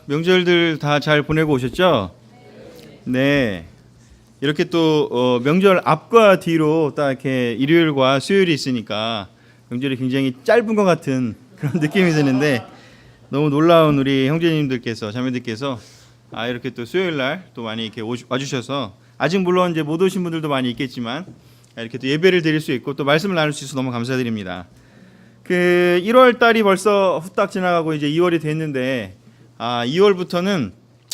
명절들 다 잘 보내고 오셨죠? 네. 이렇게 또 명절 앞과 뒤로 딱 이렇게 일요일과 수요일이 있으니까 명절이 굉장히 짧은 것 같은 그런 느낌이 드는데 너무 놀라운 우리 형제님들께서 자매들께서 이렇게 또 수요일 날 또 많이 이렇게 와주셔서 아직 물론 이제 못 오신 분들도 많이 있겠지만 이렇게 또 예배를 드릴 수 있고 또 말씀을 나눌 수 있어서 너무 감사드립니다. 그 1월 달이 벌써 후딱 지나가고 이제 2월이 됐는데 2월부터는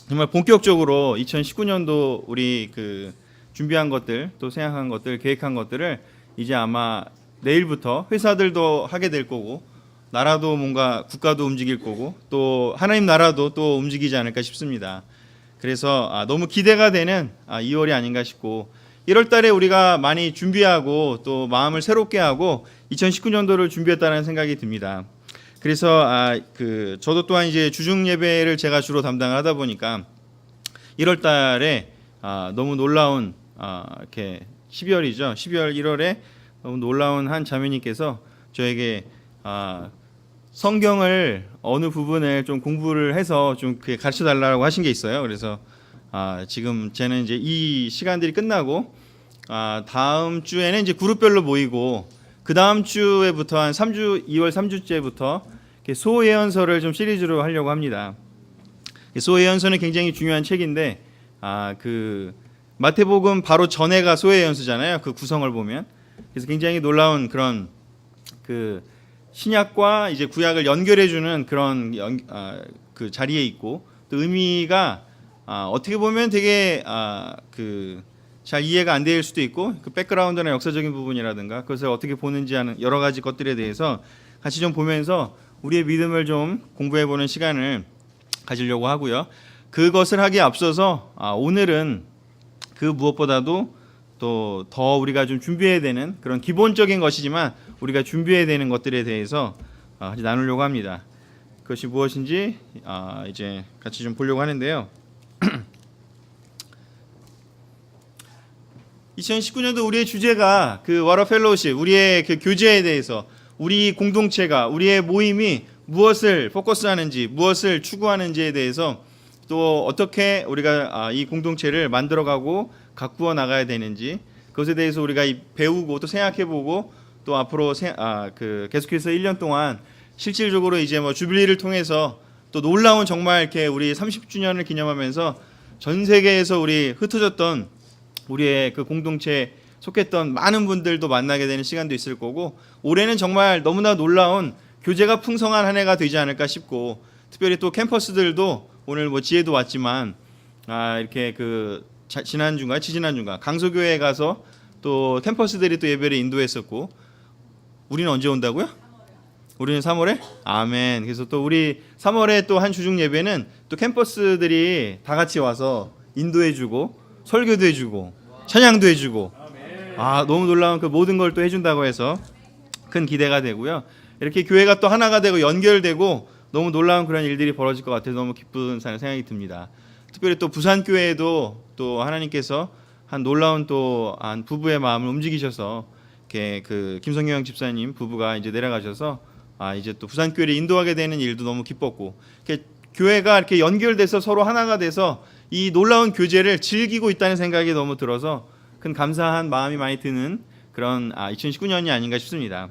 정말 본격적으로 2019년도 우리 그 준비한 것들 또 생각한 것들 계획한 것들을 이제 아마 내일부터 회사들도 하게 될 거고 나라도 뭔가 국가도 움직일 거고 또 하나님 나라도 또 움직이지 않을까 싶습니다. 그래서 너무 기대가 되는 2월이 아닌가 싶고 1월 달에 우리가 많이 준비하고 또 마음을 새롭게 하고 2019년도를 준비했다는 생각이 듭니다. 그래서 저도 또한 이제 주중 예배를 제가 주로 담당을 하다 보니까 1월 달에 너무 놀라운 이렇게 12월이죠. 12월 1월에 너무 놀라운 한 자매님께서 저에게 성경을 어느 부분을 좀 공부를 해서 좀 가르쳐 달라고 하신 게 있어요. 그래서 지금 저는 이제 이 시간들이 끝나고 다음 주에는 이제 그룹별로 모이고 그 다음 주에부터 한 3주 2월 3주째부터 소예언서를 좀 시리즈로 하려고 합니다. 소예언서는 굉장히 중요한 책인데 그 마태복음 바로 전에가 소예언서잖아요. 그 구성을 보면 그래서 굉장히 놀라운 그런 그 신약과 이제 구약을 연결해주는 그런 그 자리에 있고 또 의미가 어떻게 보면 되게 그 잘 이해가 안 될 수도 있고 그 백그라운드나 역사적인 부분이라든가 그것을 어떻게 보는지 하는 여러 가지 것들에 대해서 같이 좀 보면서 우리의 믿음을 좀 공부해보는 시간을 가지려고 하고요. 그것을 하기에 앞서서 오늘은 그 무엇보다도 또 더 우리가 좀 준비해야 되는 그런 기본적인 것이지만 우리가 준비해야 되는 것들에 대해서 같이 나누려고 합니다. 그것이 무엇인지 이제 같이 좀 보려고 하는데요. 2019년도 우리의 주제가 그 워터 펠로우십, 우리의 그 교제에 대해서 우리 공동체가 우리의 모임이 무엇을 포커스하는지 무엇을 추구하는지에 대해서 또 어떻게 우리가 이 공동체를 만들어가고 가꾸어 나가야 되는지 그것에 대해서 우리가 배우고 또 생각해보고 또 앞으로 계속해서 1년 동안 실질적으로 이제 뭐 주빌리를 통해서 또 놀라운 정말 이렇게 우리 30주년을 기념하면서 전 세계에서 우리 흩어졌던 우리의 그 공동체에 속했던 많은 분들도 만나게 되는 시간도 있을 거고 올해는 정말 너무나 놀라운 교제가 풍성한 한 해가 되지 않을까 싶고 특별히 또 캠퍼스들도 오늘 뭐 지혜도 왔지만 이렇게 그 지지난주인가 강서교회에 가서 또 캠퍼스들이 또 예배를 인도했었고 우리는 언제 온다고요? 우리는 3월에? 아멘. 그래서 또 우리 3월에 또 한 주중 예배는 또 캠퍼스들이 다 같이 와서 인도해주고 설교도 해주고 찬양도 해주고 너무 놀라운 그 모든 걸 또 해준다고 해서 큰 기대가 되고요. 이렇게 교회가 또 하나가 되고 연결되고 너무 놀라운 그런 일들이 벌어질 것 같아서 너무 기쁜 생각이 듭니다. 특별히 또 부산교회에도 또 하나님께서 한 놀라운 또 한 부부의 마음을 움직이셔서 이렇게 그 김성경 집사님 부부가 이제 내려가셔서 이제 또 부산교회를 인도하게 되는 일도 너무 기뻤고 이렇게 교회가 이렇게 연결돼서 서로 하나가 돼서 이 놀라운 교제를 즐기고 있다는 생각이 너무 들어서 큰 감사한 마음이 많이 드는 그런 2019년이 아닌가 싶습니다.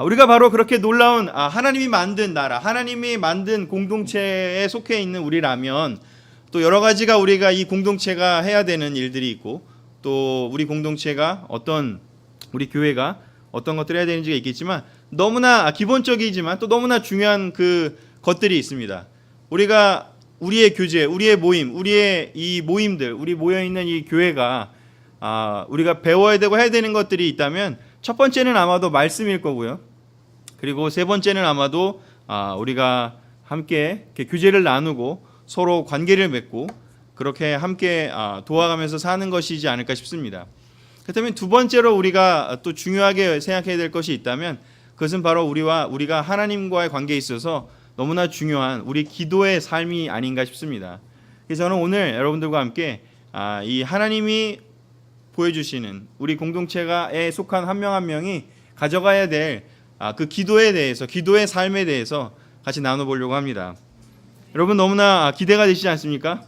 우리가 바로 그렇게 놀라운 하나님이 만든 나라, 하나님이 만든 공동체에 속해 있는 우리라면 또 여러 가지가 우리가 이 공동체가 해야 되는 일들이 있고 또 우리 공동체가 우리 교회가 어떤 것들을 해야 되는지가 있겠지만 너무나 기본적이지만 또 너무나 중요한 그 것들이 있습니다. 우리가 우리의 교제, 우리의 모임, 우리의 이 모임들, 우리 모여있는 이 교회가 우리가 배워야 되고 해야 되는 것들이 있다면 첫 번째는 아마도 말씀일 거고요. 그리고 세 번째는 아마도 우리가 함께 이렇게 교제를 나누고 서로 관계를 맺고 그렇게 함께 도와가면서 사는 것이지 않을까 싶습니다. 그렇다면 두 번째로 우리가 또 중요하게 생각해야 될 것이 있다면 그것은 바로 우리가 하나님과의 관계에 있어서 너무나 중요한 우리 기도의 삶이 아닌가 싶습니다. 그래서 저는 오늘 여러분들과 함께 이 하나님이 보여주시는 우리 공동체가에 속한 한 명 한 명이 가져가야 될 그 기도에 대해서, 기도의 삶에 대해서 같이 나눠보려고 합니다. 여러분 너무나 기대가 되시지 않습니까?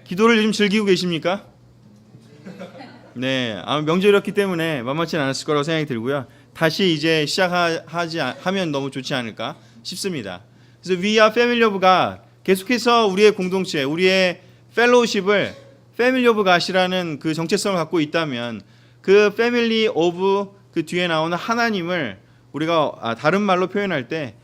기도를 요즘 즐기고 계십니까? 네, 명절이었기 때문에 만만치 않았을 거라고 생각이 들고요. 다시 이제 하면 너무 좋지 않을까 싶습니다. 그래서 We are Family of God, 계속해서 우리의 공동체, 우리의 펠로우십을 Family of God이라는 그 정체성을 갖고 있다면 그 Family of 그 뒤에 나오는 하나님을 우리가 다른 말로 표현할 때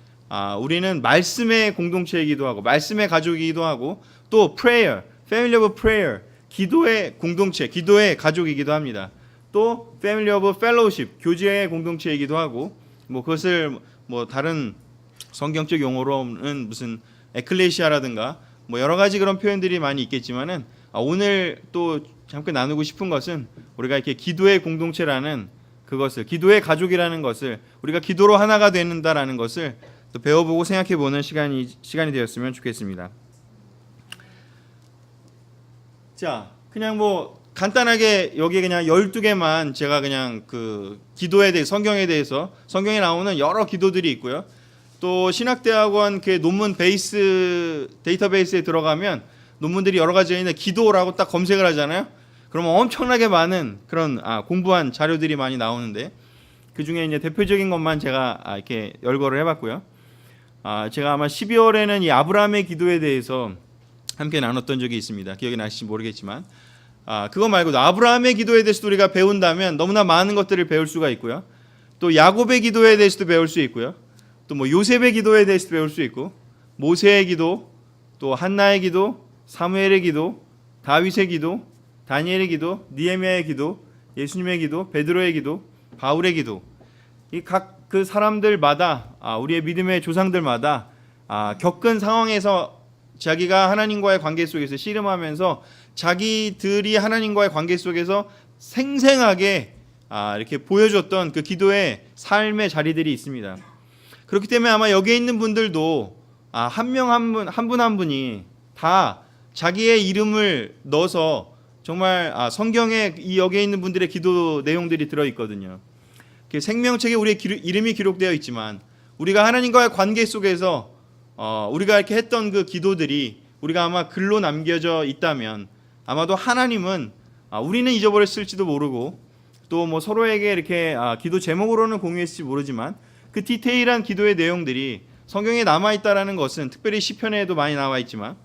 우리는 말씀의 공동체이기도 하고 말씀의 가족이기도 하고 또 prayer, family of prayer, 기도의 공동체, 기도의 가족이기도 합니다. 또 family of fellowship, 교제의 공동체이기도 하고 그것을 다른 성경적 용어로는 무슨 에클레시아라든가 여러 가지 그런 표현들이 많이 있겠지만은 오늘 또 잠깐 나누고 싶은 것은 우리가 이렇게 기도의 공동체라는 그것을, 기도의 가족이라는 것을, 우리가 기도로 하나가 된다라는 것을 또 배워보고 생각해보는 시간이 되었으면 좋겠습니다. 자, 그냥 간단하게 여기 그냥 12개만 제가 그냥 그 기도에 대해 성경에 대해서 성경에 나오는 여러 기도들이 있고요. 또 신학대학원 그 논문 베이스 데이터베이스에 들어가면 논문들이 여러 가지 있는데 기도라고 딱 검색을 하잖아요. 그러면 엄청나게 많은 그런 공부한 자료들이 많이 나오는데 그 중에 이제 대표적인 것만 제가 이렇게 열거를 해봤고요. 제가 아마 12월에는 이 아브라함의 기도에 대해서 함께 나눴던 적이 있습니다. 기억이 나실지 모르겠지만 그거 말고도 아브라함의 기도에 대해서도 우리가 배운다면 너무나 많은 것들을 배울 수가 있고요. 또 야곱의 기도에 대해서도 배울 수 있고요. 또 요셉의 기도에 대해서도 배울 수 있고 모세의 기도, 또 한나의 기도, 사무엘의 기도, 다윗의 기도, 다니엘의 기도, 느헤미야의 기도, 예수님의 기도, 베드로의 기도, 바울의 기도, 이 각 그 사람들마다 우리의 믿음의 조상들마다 겪은 상황에서 자기가 하나님과의 관계 속에서 씨름하면서 자기들이 하나님과의 관계 속에서 생생하게 이렇게 보여줬던 그 기도의 삶의 자리들이 있습니다. 그렇기 때문에 아마 여기에 있는 분들도 한 명 한 분 한 분이 다 자기의 이름을 넣어서 정말 성경에 이 여기에 있는 분들의 기도 내용들이 들어있거든요. 생명책에 우리의 이름이 기록되어 있지만 우리가 하나님과의 관계 속에서 우리가 이렇게 했던 그 기도들이 우리가 아마 글로 남겨져 있다면 아마도 하나님은 우리는 잊어버렸을지도 모르고 또 서로에게 이렇게 기도 제목으로는 공유했을지 모르지만 그 디테일한 기도의 내용들이 성경에 남아있다라는 것은 특별히 시편에도 많이 나와 있지만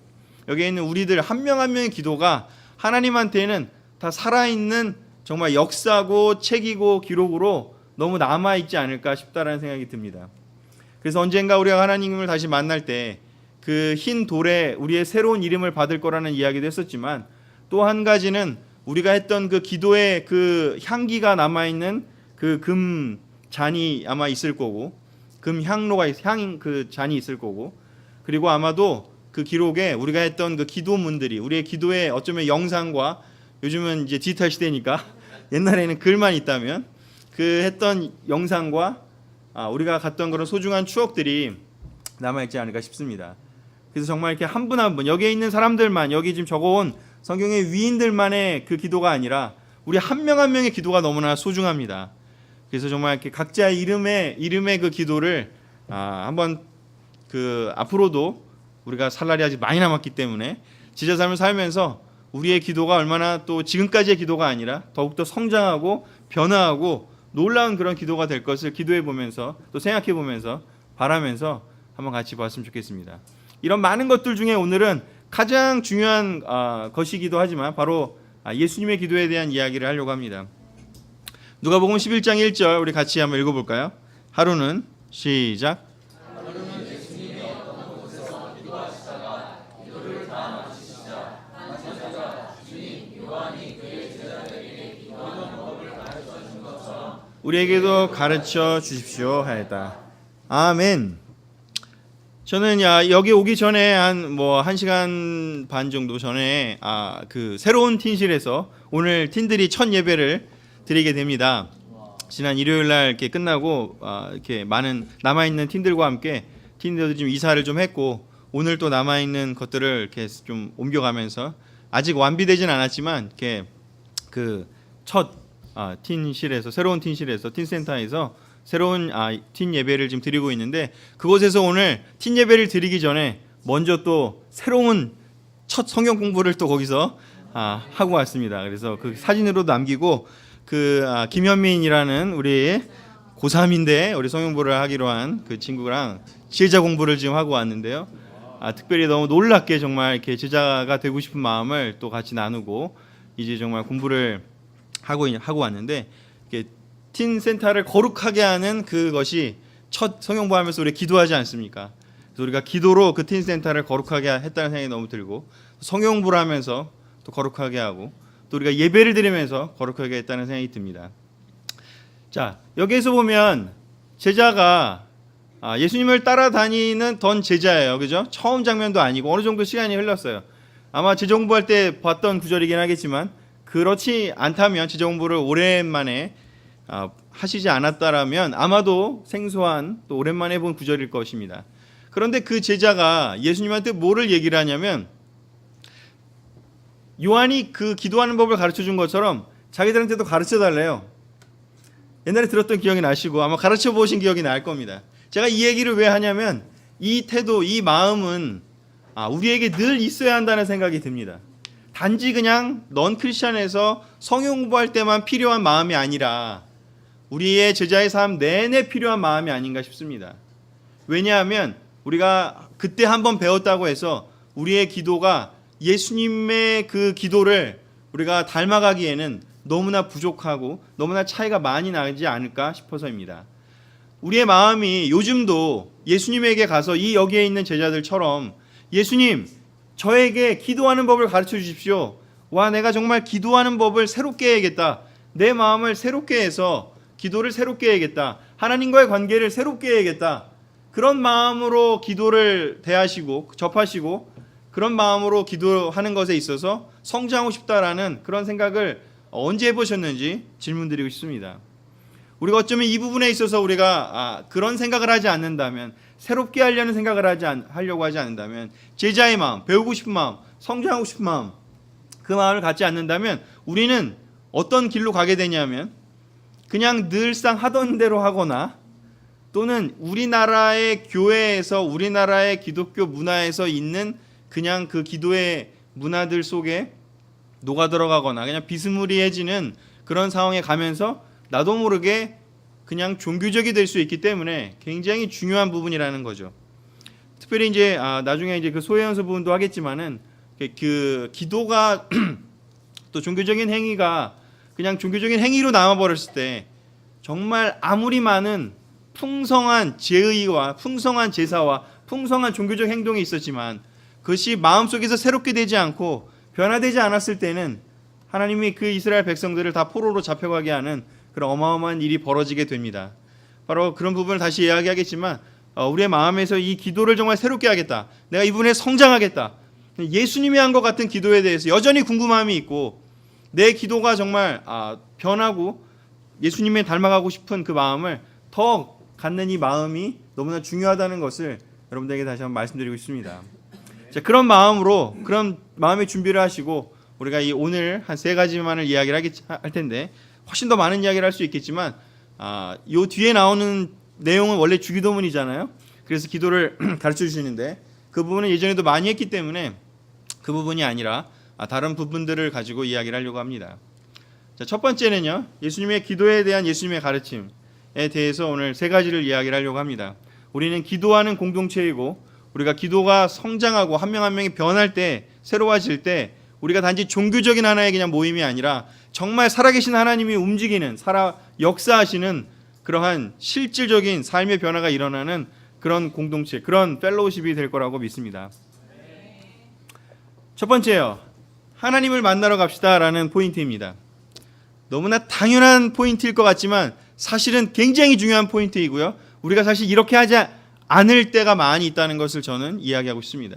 여기에 있는 우리들 한 명 한 명의 기도가 하나님한테는 다 살아있는 정말 역사고 책이고 기록으로 너무 남아있지 않을까 싶다라는 생각이 듭니다. 그래서 언젠가 우리가 하나님을 다시 만날 때 그 흰 돌에 우리의 새로운 이름을 받을 거라는 이야기도 했었지만 또 한 가지는 우리가 했던 그 기도의 그 향기가 남아있는 그 금 잔이 아마 있을 거고 금 향로가 그 잔이 있을 거고 그리고 아마도 그 기록에 우리가 했던 그 기도문들이 우리의 기도의 어쩌면 영상과 요즘은 이제 디지털 시대니까 옛날에는 글만 있다면 그 했던 영상과 우리가 갔던 그런 소중한 추억들이 남아있지 않을까 싶습니다. 그래서 정말 이렇게 한 분 한 분 여기에 있는 사람들만 여기 지금 적어온 성경의 위인들만의 그 기도가 아니라 우리 한 명 한 명의 기도가 너무나 소중합니다. 그래서 정말 이렇게 각자의 이름의 그 기도를 한번 그 앞으로도 우리가 살 날이 아직 많이 남았기 때문에 지자 삶을 살면서 우리의 기도가 얼마나 또 지금까지의 기도가 아니라 더욱더 성장하고 변화하고 놀라운 그런 기도가 될 것을 기도해 보면서 또 생각해 보면서 바라면서 한번 같이 봤으면 좋겠습니다. 이런 많은 것들 중에 오늘은 가장 중요한 것이기도 하지만 바로 예수님의 기도에 대한 이야기를 하려고 합니다. 누가복음 11장 1절 우리 같이 한번 읽어볼까요? 하루는 시작. 우리에게도 가르쳐 주십시오 하였다. 아멘. 저는 여기 오기 전에 한 1시간 반 정도 전에 그 새로운 팀실에서 오늘 팀들이 첫 예배를 드리게 됩니다. 지난 일요일 날 이렇게 끝나고 이렇게 많은 남아 있는 팀들과 함께 팀들도 좀 이사를 좀 했고 오늘 또 남아 있는 것들을 이렇게 좀 옮겨가면서 아직 완비되진 않았지만 이렇게 그 첫 팀실에서 새로운 팀실에서 팀센터에서 새로운 팀 예배를 지금 드리고 있는데, 그곳에서 오늘 팀 예배를 드리기 전에 먼저 또 새로운 첫 성경 공부를 또 거기서 하고 왔습니다. 그래서 그 사진으로 남기고 김현민이라는 우리 고3인데 우리 성경 공부를 하기로 한 그 친구랑 제자 공부를 지금 하고 왔는데요. 특별히 너무 놀랍게 정말 이렇게 제자가 되고 싶은 마음을 또 같이 나누고 이제 정말 공부를 하고 왔는데, 팀 센터를 거룩하게 하는 그것이 첫 성경부하면서 우리 기도하지 않습니까? 그래서 우리가 기도로 그 팀 센터를 거룩하게 했다는 생각이 너무 들고, 성경부를 하면서 또 거룩하게 하고, 또 우리가 예배를 드리면서 거룩하게 했다는 생각이 듭니다. 자, 여기에서 보면 제자가 예수님을 따라다니는 던 제자예요. 그죠? 처음 장면도 아니고 어느 정도 시간이 흘렀어요. 아마 제자 공부할 때 봤던 구절이긴 하겠지만, 그렇지 않다면 제자 공부를 오랜만에 하시지 않았다라면 아마도 생소한 또 오랜만에 본 구절일 것입니다. 그런데 그 제자가 예수님한테 뭐를 얘기를 하냐면, 요한이 그 기도하는 법을 가르쳐 준 것처럼 자기들한테도 가르쳐 달래요. 옛날에 들었던 기억이 나시고 아마 가르쳐 보신 기억이 날 겁니다. 제가 이 얘기를 왜 하냐면, 이 태도, 이 마음은 우리에게 늘 있어야 한다는 생각이 듭니다. 단지 그냥 넌 크리스천에서 성경 공부할 때만 필요한 마음이 아니라 우리의 제자의 삶 내내 필요한 마음이 아닌가 싶습니다. 왜냐하면 우리가 그때 한번 배웠다고 해서 우리의 기도가 예수님의 그 기도를 우리가 닮아가기에는 너무나 부족하고 너무나 차이가 많이 나지 않을까 싶어서입니다. 우리의 마음이 요즘도 예수님에게 가서 이 여기에 있는 제자들처럼, 예수님, 저에게 기도하는 법을 가르쳐 주십시오. 와, 내가 정말 기도하는 법을 새롭게 해야겠다. 내 마음을 새롭게 해서 기도를 새롭게 해야겠다. 하나님과의 관계를 새롭게 해야겠다. 그런 마음으로 기도를 대하시고 접하시고 그런 마음으로 기도하는 것에 있어서 성장하고 싶다라는 그런 생각을 언제 해보셨는지 질문드리고 싶습니다. 우리가 어쩌면 이 부분에 있어서 우리가 그런 생각을 하지 않는다면, 새롭게 하려는 생각을 하려고 하지 않는다면, 제자의 마음, 배우고 싶은 마음, 성장하고 싶은 마음, 그 마음을 갖지 않는다면 우리는 어떤 길로 가게 되냐면, 그냥 늘상 하던 대로 하거나, 또는 우리나라의 교회에서, 우리나라의 기독교 문화에서 있는 그냥 그 기도의 문화들 속에 녹아 들어가거나 그냥 비스무리해지는 그런 상황에 가면서 나도 모르게 그냥 종교적이 될 수 있기 때문에 굉장히 중요한 부분이라는 거죠. 특별히 이제 나중에 이제 그 소회연수 부분도 하겠지만은, 그 기도가 또 종교적인 행위가 그냥 종교적인 행위로 남아버렸을 때 정말 아무리 많은 풍성한 제의와 풍성한 제사와 풍성한 종교적 행동이 있었지만 그것이 마음속에서 새롭게 되지 않고 변화되지 않았을 때는 하나님이 그 이스라엘 백성들을 다 포로로 잡혀가게 하는 그런 어마어마한 일이 벌어지게 됩니다. 바로 그런 부분을 다시 이야기하겠지만, 우리의 마음에서 이 기도를 정말 새롭게 하겠다, 내가 이 부분에 성장하겠다, 예수님이 한 것 같은 기도에 대해서 여전히 궁금함이 있고 내 기도가 정말 변하고 예수님에 닮아가고 싶은 그 마음을 더 갖는 이 마음이 너무나 중요하다는 것을 여러분들에게 다시 한번 말씀드리고 싶습니다. 자, 그런 마음으로, 그런 마음의 준비를 하시고 우리가 이 오늘 한 3가지만을 이야기를 할 텐데, 훨씬 더 많은 이야기를 할 수 있겠지만 요 뒤에 나오는 내용은 원래 주기도문이잖아요. 그래서 기도를 가르쳐 주시는데 그 부분은 예전에도 많이 했기 때문에 그 부분이 아니라 다른 부분들을 가지고 이야기를 하려고 합니다. 자, 첫 번째는요, 예수님의 기도에 대한 예수님의 가르침에 대해서 오늘 3가지를 이야기를 하려고 합니다. 우리는 기도하는 공동체이고, 우리가 기도가 성장하고 한 명 한 명이 변할 때, 새로워질 때 우리가 단지 종교적인 하나의 그냥 모임이 아니라 정말 살아계신 하나님이 움직이는, 역사하시는 그러한 실질적인 삶의 변화가 일어나는 그런 공동체, 그런 펠로우십이 될 거라고 믿습니다. 첫 번째요, 하나님을 만나러 갑시다라는 포인트입니다. 너무나 당연한 포인트일 것 같지만 사실은 굉장히 중요한 포인트이고요, 우리가 사실 이렇게 하지 않을 때가 많이 있다는 것을 저는 이야기하고 싶습니다.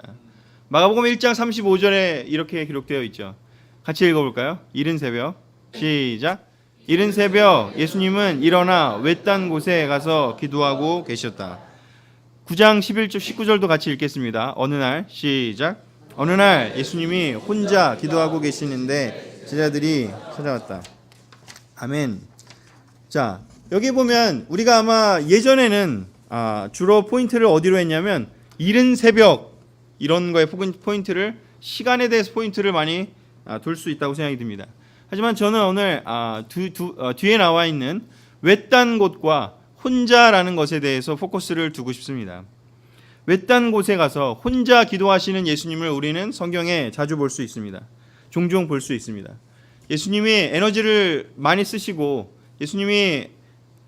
마가복음 1장 35절에 이렇게 기록되어 있죠. 같이 읽어볼까요? 이른 새벽, 시작. 이른 새벽 예수님은 일어나 외딴 곳에 가서 기도하고 계셨다. 9장 11절 19절도 같이 읽겠습니다. 어느 날, 시작. 어느 날 예수님이 혼자 기도하고 계시는데 제자들이 찾아왔다. 아멘. 자, 여기 보면 우리가 아마 예전에는 주로 포인트를 어디로 했냐면 이른 새벽 이런 거에 포인트를 시간에 대해서 포인트를 많이 둘 수 있다고 생각이 듭니다. 하지만 저는 오늘 뒤에 나와 있는 외딴 곳과 혼자라는 것에 대해서 포커스를 두고 싶습니다. 외딴 곳에 가서 혼자 기도하시는 예수님을 우리는 성경에 자주 볼 수 있습니다. 종종 볼 수 있습니다. 예수님이 에너지를 많이 쓰시고 예수님이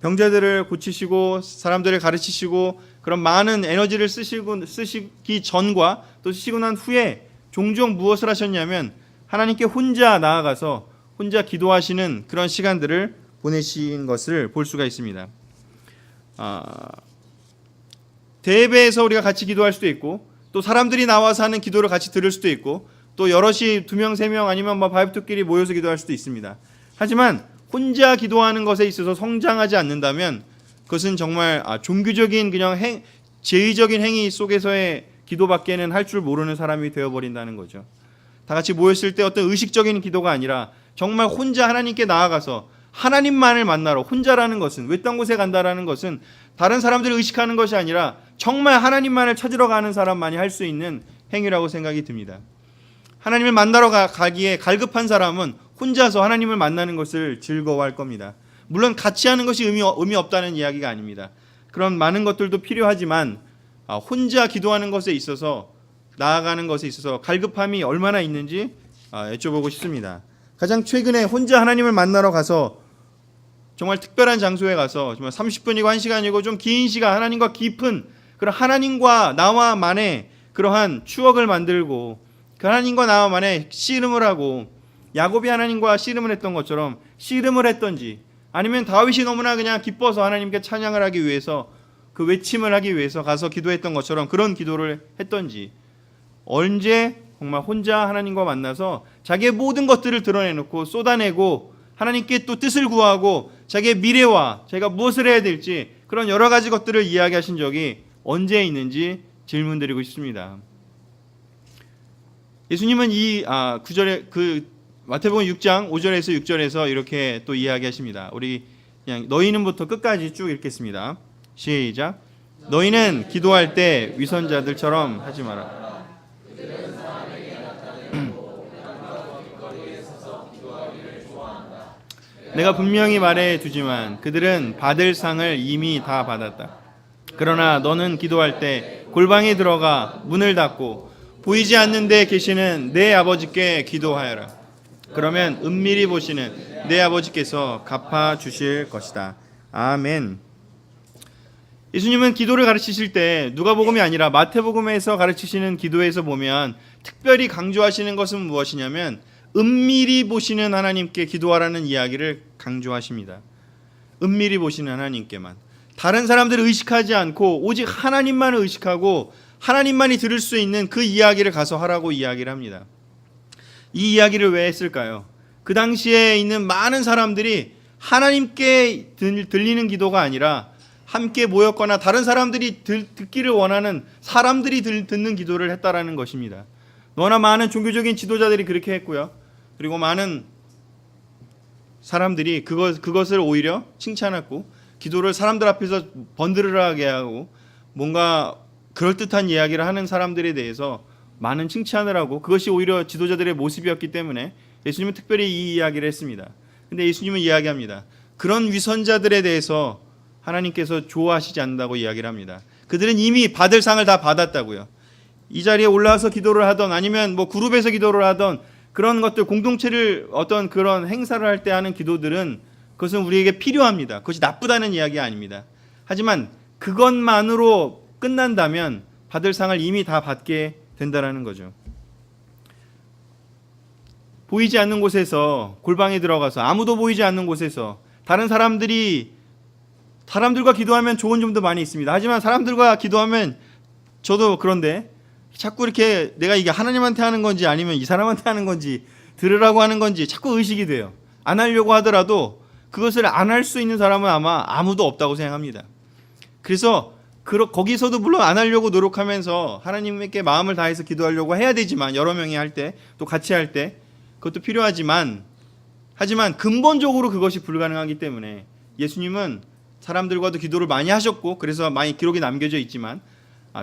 병자들을 고치시고 사람들을 가르치시고 그런 많은 에너지를 쓰시기 전과 또 쓰시고 난 후에 종종 무엇을 하셨냐면 하나님께 혼자 나아가서 혼자 기도하시는 그런 시간들을 보내신 것을 볼 수가 있습니다. 대예배에서 우리가 같이 기도할 수도 있고 또 사람들이 나와서 하는 기도를 같이 들을 수도 있고 또 여럿이 2명, 3명 아니면 바이브투끼리 모여서 기도할 수도 있습니다. 하지만 혼자 기도하는 것에 있어서 성장하지 않는다면 그것은 정말 종교적인 그냥 제의적인 행위 속에서의 기도밖에는 할 줄 모르는 사람이 되어버린다는 거죠. 다 같이 모였을 때 어떤 의식적인 기도가 아니라 정말 혼자 하나님께 나아가서 하나님만을 만나러 혼자라는 것은 외딴 곳에 간다라는 것은 다른 사람들을 의식하는 것이 아니라 정말 하나님만을 찾으러 가는 사람만이 할 수 있는 행위라고 생각이 듭니다. 하나님을 만나러 가기에 갈급한 사람은 혼자서 하나님을 만나는 것을 즐거워할 겁니다. 물론 같이 하는 것이 의미 없다는 이야기가 아닙니다. 그런 많은 것들도 필요하지만 혼자 기도하는 것에 있어서 나아가는 것에 있어서 갈급함이 얼마나 있는지 여쭤보고 싶습니다. 가장 최근에 혼자 하나님을 만나러 가서 정말 특별한 장소에 가서 정말 30분이고 1시간이고 좀 긴 시간 하나님과 깊은 그런 하나님과 나와만의 그러한 추억을 만들고 그 하나님과 나와만의 씨름을 하고 야곱이 하나님과 씨름을 했던 것처럼 씨름을 했던지 아니면 다윗이 너무나 그냥 기뻐서 하나님께 찬양을 하기 위해서 그 외침을 하기 위해서 가서 기도했던 것처럼 그런 기도를 했던지 언제 정말 혼자 하나님과 만나서 자기의 모든 것들을 드러내놓고 쏟아내고 하나님께 또 뜻을 구하고 자기의 미래와 자기가 무엇을 해야 될지 그런 여러 가지 것들을 이야기하신 적이 언제 있는지 질문드리고 싶습니다. 예수님은 이 구절에 마태복음 6장 5절에서 6절에서 이렇게 또 이야기하십니다. 우리 그냥 너희는부터 끝까지 쭉 읽겠습니다. 시작. 너희는 기도할 때 위선자들처럼 하지 마라. 내가 분명히 말해두지만 그들은 받을 상을 이미 다 받았다. 그러나 너는 기도할 때 골방에 들어가 문을 닫고 보이지 않는 데 계시는 내 아버지께 기도하여라. 그러면 은밀히 보시는 내 아버지께서 갚아주실 것이다. 아멘. 예수님은 기도를 가르치실 때 누가복음이 아니라 마태복음에서 가르치시는 기도에서 보면 특별히 강조하시는 것은 무엇이냐면 은밀히 보시는 하나님께 기도하라는 이야기를 강조하십니다. 은밀히 보시는 하나님께만. 다른 사람들을 의식하지 않고 오직 하나님만을 의식하고 하나님만이 들을 수 있는 그 이야기를 가서 하라고 이야기를 합니다. 이 이야기를 왜 했을까요? 그 당시에 있는 많은 사람들이 하나님께 들리는 기도가 아니라 함께 모였거나 다른 사람들이 듣기를 원하는 사람들이 듣는 기도를 했다라는 것입니다. 너나 많은 종교적인 지도자들이 그렇게 했고요. 그리고 많은 사람들이 그것을 오히려 칭찬하고 기도를 사람들 앞에서 번드르르하게 하고 뭔가 그럴듯한 이야기를 하는 사람들에 대해서 많은 칭찬을 하고 그것이 오히려 지도자들의 모습이었기 때문에 예수님은 특별히 이 이야기를 했습니다. 근데 예수님은 이야기합니다. 그런 위선자들에 대해서 하나님께서 좋아하시지 않는다고 이야기를 합니다. 그들은 이미 받을 상을 다 받았다고요. 이 자리에 올라와서 기도를 하던 아니면 그룹에서 기도를 하던 그런 것들 공동체를 어떤 그런 행사를 할 때 하는 기도들은 그것은 우리에게 필요합니다. 그것이 나쁘다는 이야기가 아닙니다. 하지만 그것만으로 끝난다면 받을 상을 이미 다 받게 된다라는 거죠. 보이지 않는 곳에서 골방에 들어가서 아무도 보이지 않는 곳에서 다른 사람들과 기도하면 좋은 점도 많이 있습니다. 하지만 사람들과 기도하면 저도 그런데 자꾸 이렇게 내가 이게 하나님한테 하는 건지 아니면 이 사람한테 하는 건지 들으라고 하는 건지 자꾸 의식이 돼요. 안 하려고 하더라도 그것을 안 할 수 있는 사람은 아마 아무도 없다고 생각합니다. 그래서 거기서도 물론 안 하려고 노력하면서 하나님께 마음을 다해서 기도하려고 해야 되지만 여러 명이 할 때 또 같이 할 때 그것도 필요하지만 하지만 근본적으로 그것이 불가능하기 때문에 예수님은 사람들과도 기도를 많이 하셨고 그래서 많이 기록이 남겨져 있지만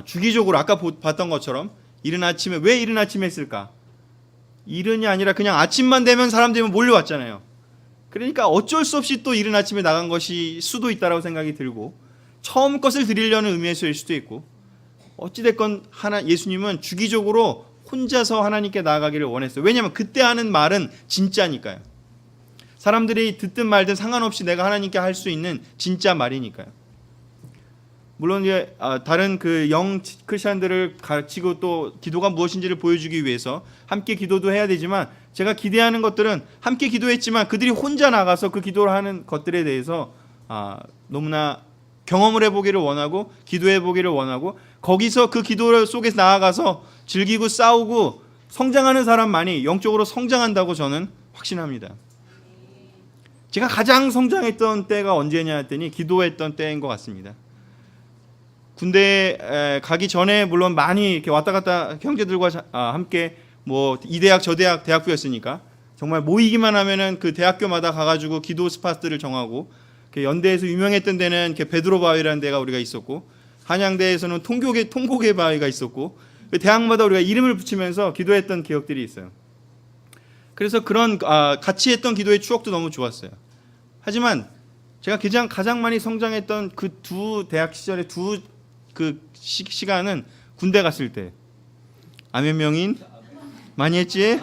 주기적으로 아까 봤던 것처럼 이른 아침에 왜 이른 아침에 했을까? 이른이 아니라 그냥 아침만 되면 사람들이 몰려왔잖아요. 그러니까 어쩔 수 없이 또 이른 아침에 나간 것이 수도 있다라고 생각이 들고 처음 것을 드리려는 의미에서일 수도 있고 어찌됐건 예수님은 주기적으로 혼자서 하나님께 나아가기를 원했어요. 왜냐하면 그때 하는 말은 진짜니까요. 사람들이 듣든 말든 상관없이 내가 하나님께 할 수 있는 진짜 말이니까요. 물론 이제 다른 그 영 크리스천들을 가르치고 또 기도가 무엇인지를 보여주기 위해서 함께 기도도 해야 되지만 제가 기대하는 것들은 함께 기도했지만 그들이 혼자 나가서 그 기도를 하는 것들에 대해서 너무나 경험을 해보기를 원하고 기도해보기를 원하고 거기서 그 기도 속에서 나아가서 즐기고 싸우고 성장하는 사람만이 영적으로 성장한다고 저는 확신합니다. 제가 가장 성장했던 때가 언제냐 했더니 기도했던 때인 것 같습니다. 군대 가기 전에 물론 많이 이렇게 왔다 갔다 형제들과 함께 뭐 이 대학 저 대학 대학부였으니까 정말 모이기만 하면은 그 대학교마다 가가지고 기도 스팟들을 정하고 연대에서 유명했던 데는 베드로 바위라는 데가 우리가 있었고 한양대에서는 통곡의 바위가 있었고 그 대학마다 우리가 이름을 붙이면서 기도했던 기억들이 있어요. 그래서 그런 같이 했던 기도의 추억도 너무 좋았어요. 하지만 제가 가장 많이 성장했던 그 두 대학 시절의 시간은 군대 갔을 때. 아멘 명인 많이 했지?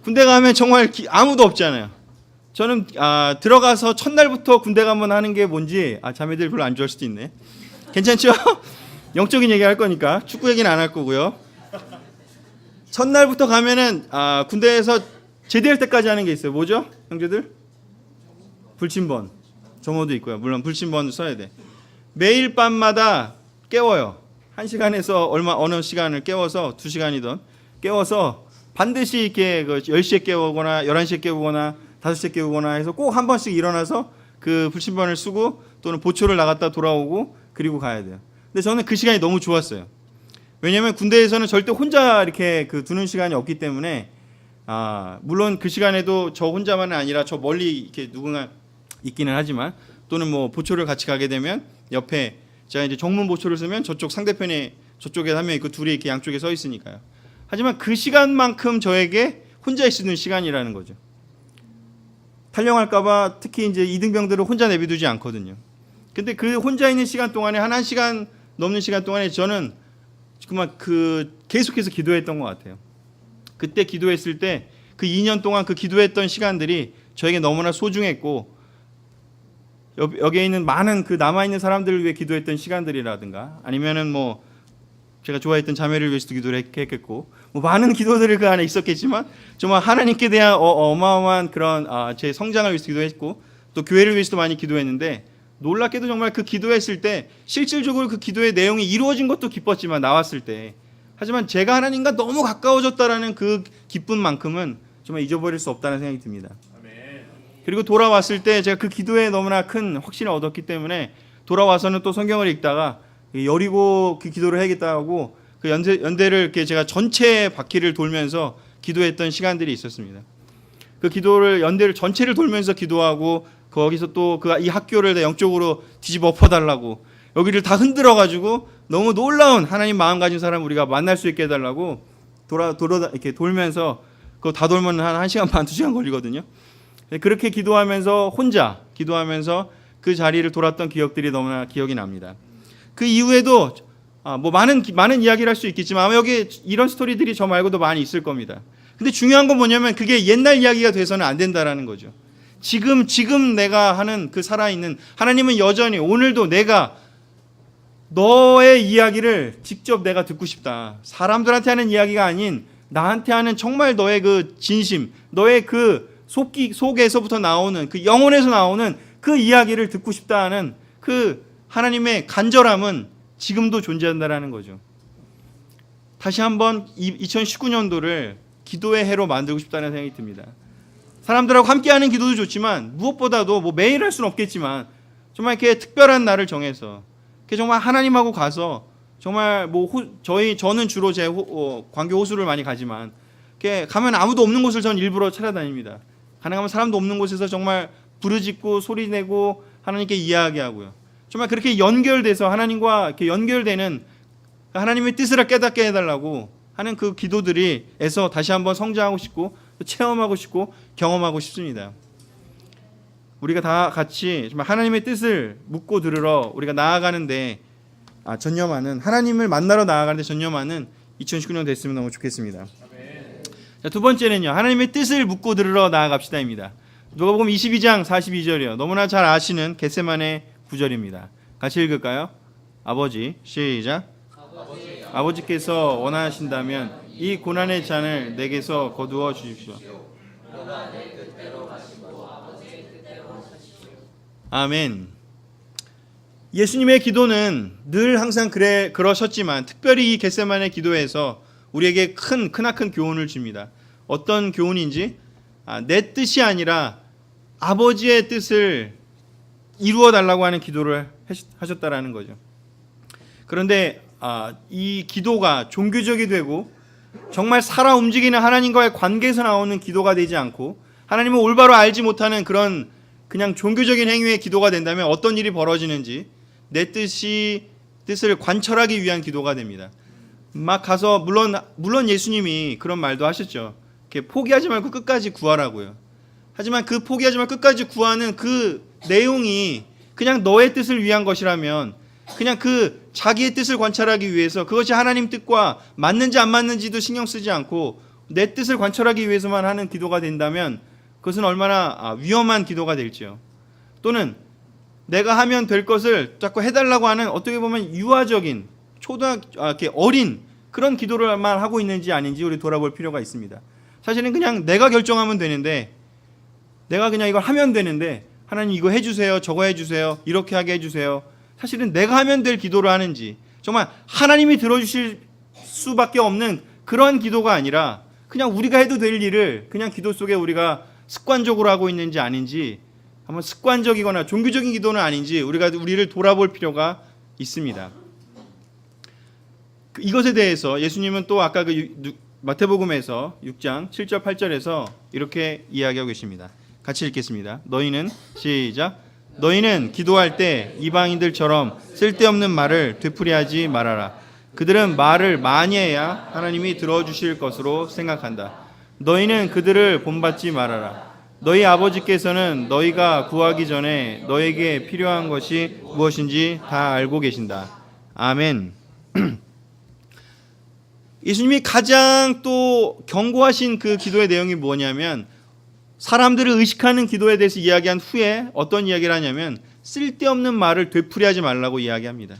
군대 가면 정말 아무도 없잖아요. 저는 들어가서 첫날부터 군대 가면 하는 게 뭔지 자매들 별로 안 좋아할 수도 있네. 괜찮죠? 영적인 얘기 할 거니까 축구 얘기는 안 할 거고요. 첫날부터 가면은 군대에서 제대할 때까지 하는 게 있어요. 뭐죠, 형제들? 불침번, 점호도 있고요. 물론 불침번 써야 돼. 매일 밤마다 깨워요. 1시간에서 어느 시간을 깨워서 2시간이든 깨워서 반드시 이렇게 10시에 깨우거나 11시에 깨우거나 5시에 깨우거나 해서 꼭 한 번씩 일어나서 그 불침번을 쓰고 또는 보초를 나갔다 돌아오고 그리고 가야 돼요. 근데 저는 그 시간이 너무 좋았어요. 왜냐하면 군대에서는 절대 혼자 이렇게 두는 시간이 없기 때문에 물론 그 시간에도 저 혼자만은 아니라 저 멀리 이렇게 누군가 있기는 하지만 또는 뭐 보초를 같이 가게 되면 옆에 제가 이제 정문 보초를 쓰면 저쪽 상대편에 저쪽에 한 명 있고 둘이 이렇게 양쪽에 서 있으니까요. 하지만 그 시간만큼 저에게 혼자 있는 시간이라는 거죠. 탈영할까봐 특히 이제 이등병들을 혼자 내비두지 않거든요. 근데 그 혼자 있는 시간 동안에 한 1시간 넘는 시간 동안에 저는 정말 계속해서 기도했던 것 같아요. 그때 기도했을 때 그 2년 동안 그 기도했던 시간들이 저에게 너무나 소중했고 여기에 있는 많은 그 남아있는 사람들을 위해 기도했던 시간들이라든가 아니면은 뭐 제가 좋아했던 자매를 위해서도 기도를 했겠고 뭐 많은 기도들이 그 안에 있었겠지만 정말 하나님께 대한 어마어마한 그런 제 성장을 위해서 기도했고 또 교회를 위해서도 많이 기도했는데 놀랍게도 정말 그 기도했을 때 실질적으로 그 기도의 내용이 이루어진 것도 기뻤지만 나왔을 때 하지만 제가 하나님과 너무 가까워졌다라는 그 기쁨만큼은 정말 잊어버릴 수 없다는 생각이 듭니다. 그리고 돌아왔을 때 제가 그 기도에 너무나 큰 확신을 얻었기 때문에 돌아와서는 또 성경을 읽다가 여리고 그 기도를 해야겠다고 그 연대를 이렇게 제가 전체 바퀴를 돌면서 기도했던 시간들이 있었습니다. 그 기도를 연대를 전체를 돌면서 기도하고 거기서 또 이 학교를 영적으로 뒤집어 엎어달라고 여기를 다 흔들어가지고 너무 놀라운 하나님 마음 가진 사람 우리가 만날 수 있게 해달라고 이렇게 돌면서 그거 다 돌면 한 1시간 반, 2시간 걸리거든요. 그렇게 기도하면서 혼자 기도하면서 그 자리를 돌았던 기억들이 너무나 기억이 납니다. 그 이후에도 뭐 많은 이야기를 할 수 있겠지만 아마 여기 이런 스토리들이 저 말고도 많이 있을 겁니다. 근데 중요한 건 뭐냐면 그게 옛날 이야기가 돼서는 안 된다라는 거죠. 지금 내가 하는 그 살아있는 하나님은 여전히 오늘도 내가 너의 이야기를 직접 내가 듣고 싶다. 사람들한테 하는 이야기가 아닌 나한테 하는 정말 너의 그 진심, 너의 그 속에서부터 나오는 그 영혼에서 나오는 그 이야기를 듣고 싶다 하는 그 하나님의 간절함은 지금도 존재한다라는 거죠. 다시 한번 2019년도를 기도의 해로 만들고 싶다는 생각이 듭니다. 사람들하고 함께하는 기도도 좋지만 무엇보다도 뭐 매일 할 수는 없겠지만 정말 이렇게 특별한 날을 정해서 정말 하나님하고 가서 정말 뭐 저는 주로 제 광교 호수를 많이 가지만 이렇게 가면 아무도 없는 곳을 전 일부러 찾아다닙니다. 가능하면 사람도 없는 곳에서 정말 부르짖고 소리내고 하나님께 이야기하고요. 정말 그렇게 연결돼서 하나님과 이렇게 연결되는 하나님의 뜻을 깨닫게 해달라고 하는 그 기도들이에서 다시 한번 성장하고 싶고 체험하고 싶고 경험하고 싶습니다. 우리가 다 같이 정말 하나님의 뜻을 묻고 들으러 우리가 나아가는데 전념하는, 하나님을 만나러 나아가는데 전념하는 2019년 됐으면 너무 좋겠습니다. 자, 두 번째는요, 하나님의 뜻을 묻고 들으러 나아갑시다입니다. 누가복음 22장 42절이요. 너무나 잘 아시는 겟세마네 구절입니다. 같이 읽을까요? 아버지, 시작. 아버지께서 원하신다면 이 고난의 잔을 내게서 거두어 주십시오. 아멘. 예수님의 기도는 늘 항상 그러셨지만 특별히 이 겟세마네 기도에서 우리에게 크나큰 교훈을 줍니다. 어떤 교훈인지, 내 뜻이 아니라 아버지의 뜻을 이루어 달라고 하는 기도를 하셨다라는 거죠. 그런데 이 기도가 종교적이 되고 정말 살아 움직이는 하나님과의 관계에서 나오는 기도가 되지 않고 하나님을 올바로 알지 못하는 그런 그냥 종교적인 행위의 기도가 된다면 어떤 일이 벌어지는지 내 뜻을 관철하기 위한 기도가 됩니다. 막 가서 물론 예수님이 그런 말도 하셨죠. 이렇게 포기하지 말고 끝까지 구하라고요. 하지만 그 포기하지 말고 끝까지 구하는 그 내용이 그냥 너의 뜻을 위한 것이라면 그냥 그 자기의 뜻을 관찰하기 위해서 그것이 하나님 뜻과 맞는지 안 맞는지도 신경 쓰지 않고 내 뜻을 관찰하기 위해서만 하는 기도가 된다면 그것은 얼마나 위험한 기도가 될지요. 또는 내가 하면 될 것을 자꾸 해달라고 하는 어떻게 보면 유아적인 이렇게 어린 그런 기도를만 하고 있는지 아닌지 우리 돌아볼 필요가 있습니다. 사실은 그냥 내가 결정하면 되는데 내가 그냥 이걸 하면 되는데 하나님 이거 해주세요, 저거 해주세요, 이렇게 하게 해주세요. 사실은 내가 하면 될 기도를 하는지 정말 하나님이 들어주실 수밖에 없는 그런 기도가 아니라 그냥 우리가 해도 될 일을 그냥 기도 속에 우리가 습관적으로 하고 있는지 아닌지 한번 습관적이거나 종교적인 기도는 아닌지 우리를 돌아볼 필요가 있습니다. 이것에 대해서 예수님은 또 아까 마태복음에서 6장 7절 8절에서 이렇게 이야기하고 계십니다. 같이 읽겠습니다. 너희는 시작. 너희는 기도할 때 이방인들처럼 쓸데없는 말을 되풀이하지 말아라. 그들은 말을 많이 해야 하나님이 들어주실 것으로 생각한다. 너희는 그들을 본받지 말아라. 너희 아버지께서는 너희가 구하기 전에 너에게 필요한 것이 무엇인지 다 알고 계신다. 아멘. 예수님이 가장 또 경고하신 그 기도의 내용이 뭐냐면 사람들을 의식하는 기도에 대해서 이야기한 후에 어떤 이야기를 하냐면 쓸데없는 말을 되풀이하지 말라고 이야기합니다.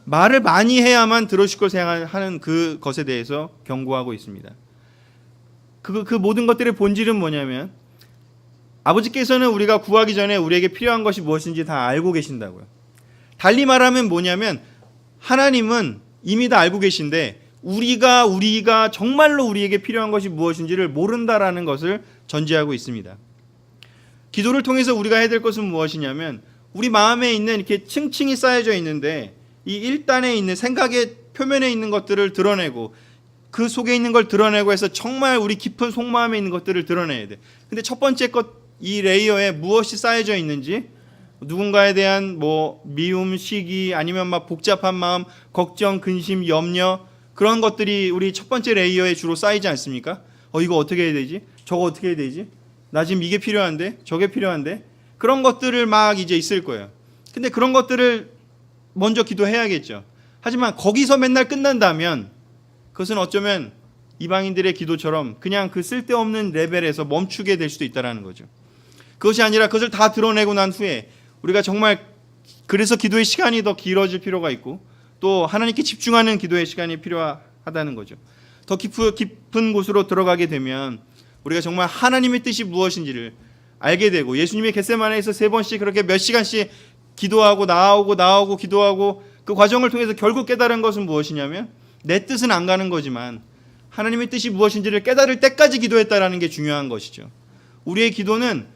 말을 많이 해야만 들어줄 걸 생각하는 그것에 대해서 경고하고 있습니다. 그 모든 것들의 본질은 뭐냐면 아버지께서는 우리가 구하기 전에 우리에게 필요한 것이 무엇인지 다 알고 계신다고요. 달리 말하면 뭐냐면 하나님은 이미 다 알고 계신데 우리가 정말로 우리에게 필요한 것이 무엇인지를 모른다라는 것을 전제하고 있습니다. 기도를 통해서 우리가 해야 될 것은 무엇이냐면 우리 마음에 있는 이렇게 층층이 쌓여져 있는데 이 1단에 있는 생각의 표면에 있는 것들을 드러내고 그 속에 있는 걸 드러내고 해서 정말 우리 깊은 속마음에 있는 것들을 드러내야 돼. 근데 첫 번째 이 레이어에 무엇이 쌓여져 있는지 누군가에 대한 미움, 시기 아니면 막 복잡한 마음, 걱정, 근심, 염려 그런 것들이 우리 첫 번째 레이어에 주로 쌓이지 않습니까? 이거 어떻게 해야 되지? 저거 어떻게 해야 되지? 나 지금 이게 필요한데? 저게 필요한데? 그런 것들을 막 이제 있을 거예요. 근데 그런 것들을 먼저 기도해야겠죠. 하지만 거기서 맨날 끝난다면 그것은 어쩌면 이방인들의 기도처럼 그냥 그 쓸데없는 레벨에서 멈추게 될 수도 있다는 거죠. 그것이 아니라 그것을 다 드러내고 난 후에 우리가 정말 그래서 기도의 시간이 더 길어질 필요가 있고 또 하나님께 집중하는 기도의 시간이 필요하다는 거죠. 더 깊은 곳으로 들어가게 되면 우리가 정말 하나님의 뜻이 무엇인지를 알게 되고 예수님이 겟세마네에서 3번씩 그렇게 몇 시간씩 기도하고 나오고 기도하고 그 과정을 통해서 결국 깨달은 것은 무엇이냐면 내 뜻은 안 가는 거지만 하나님의 뜻이 무엇인지를 깨달을 때까지 기도했다라는 게 중요한 것이죠. 우리의 기도는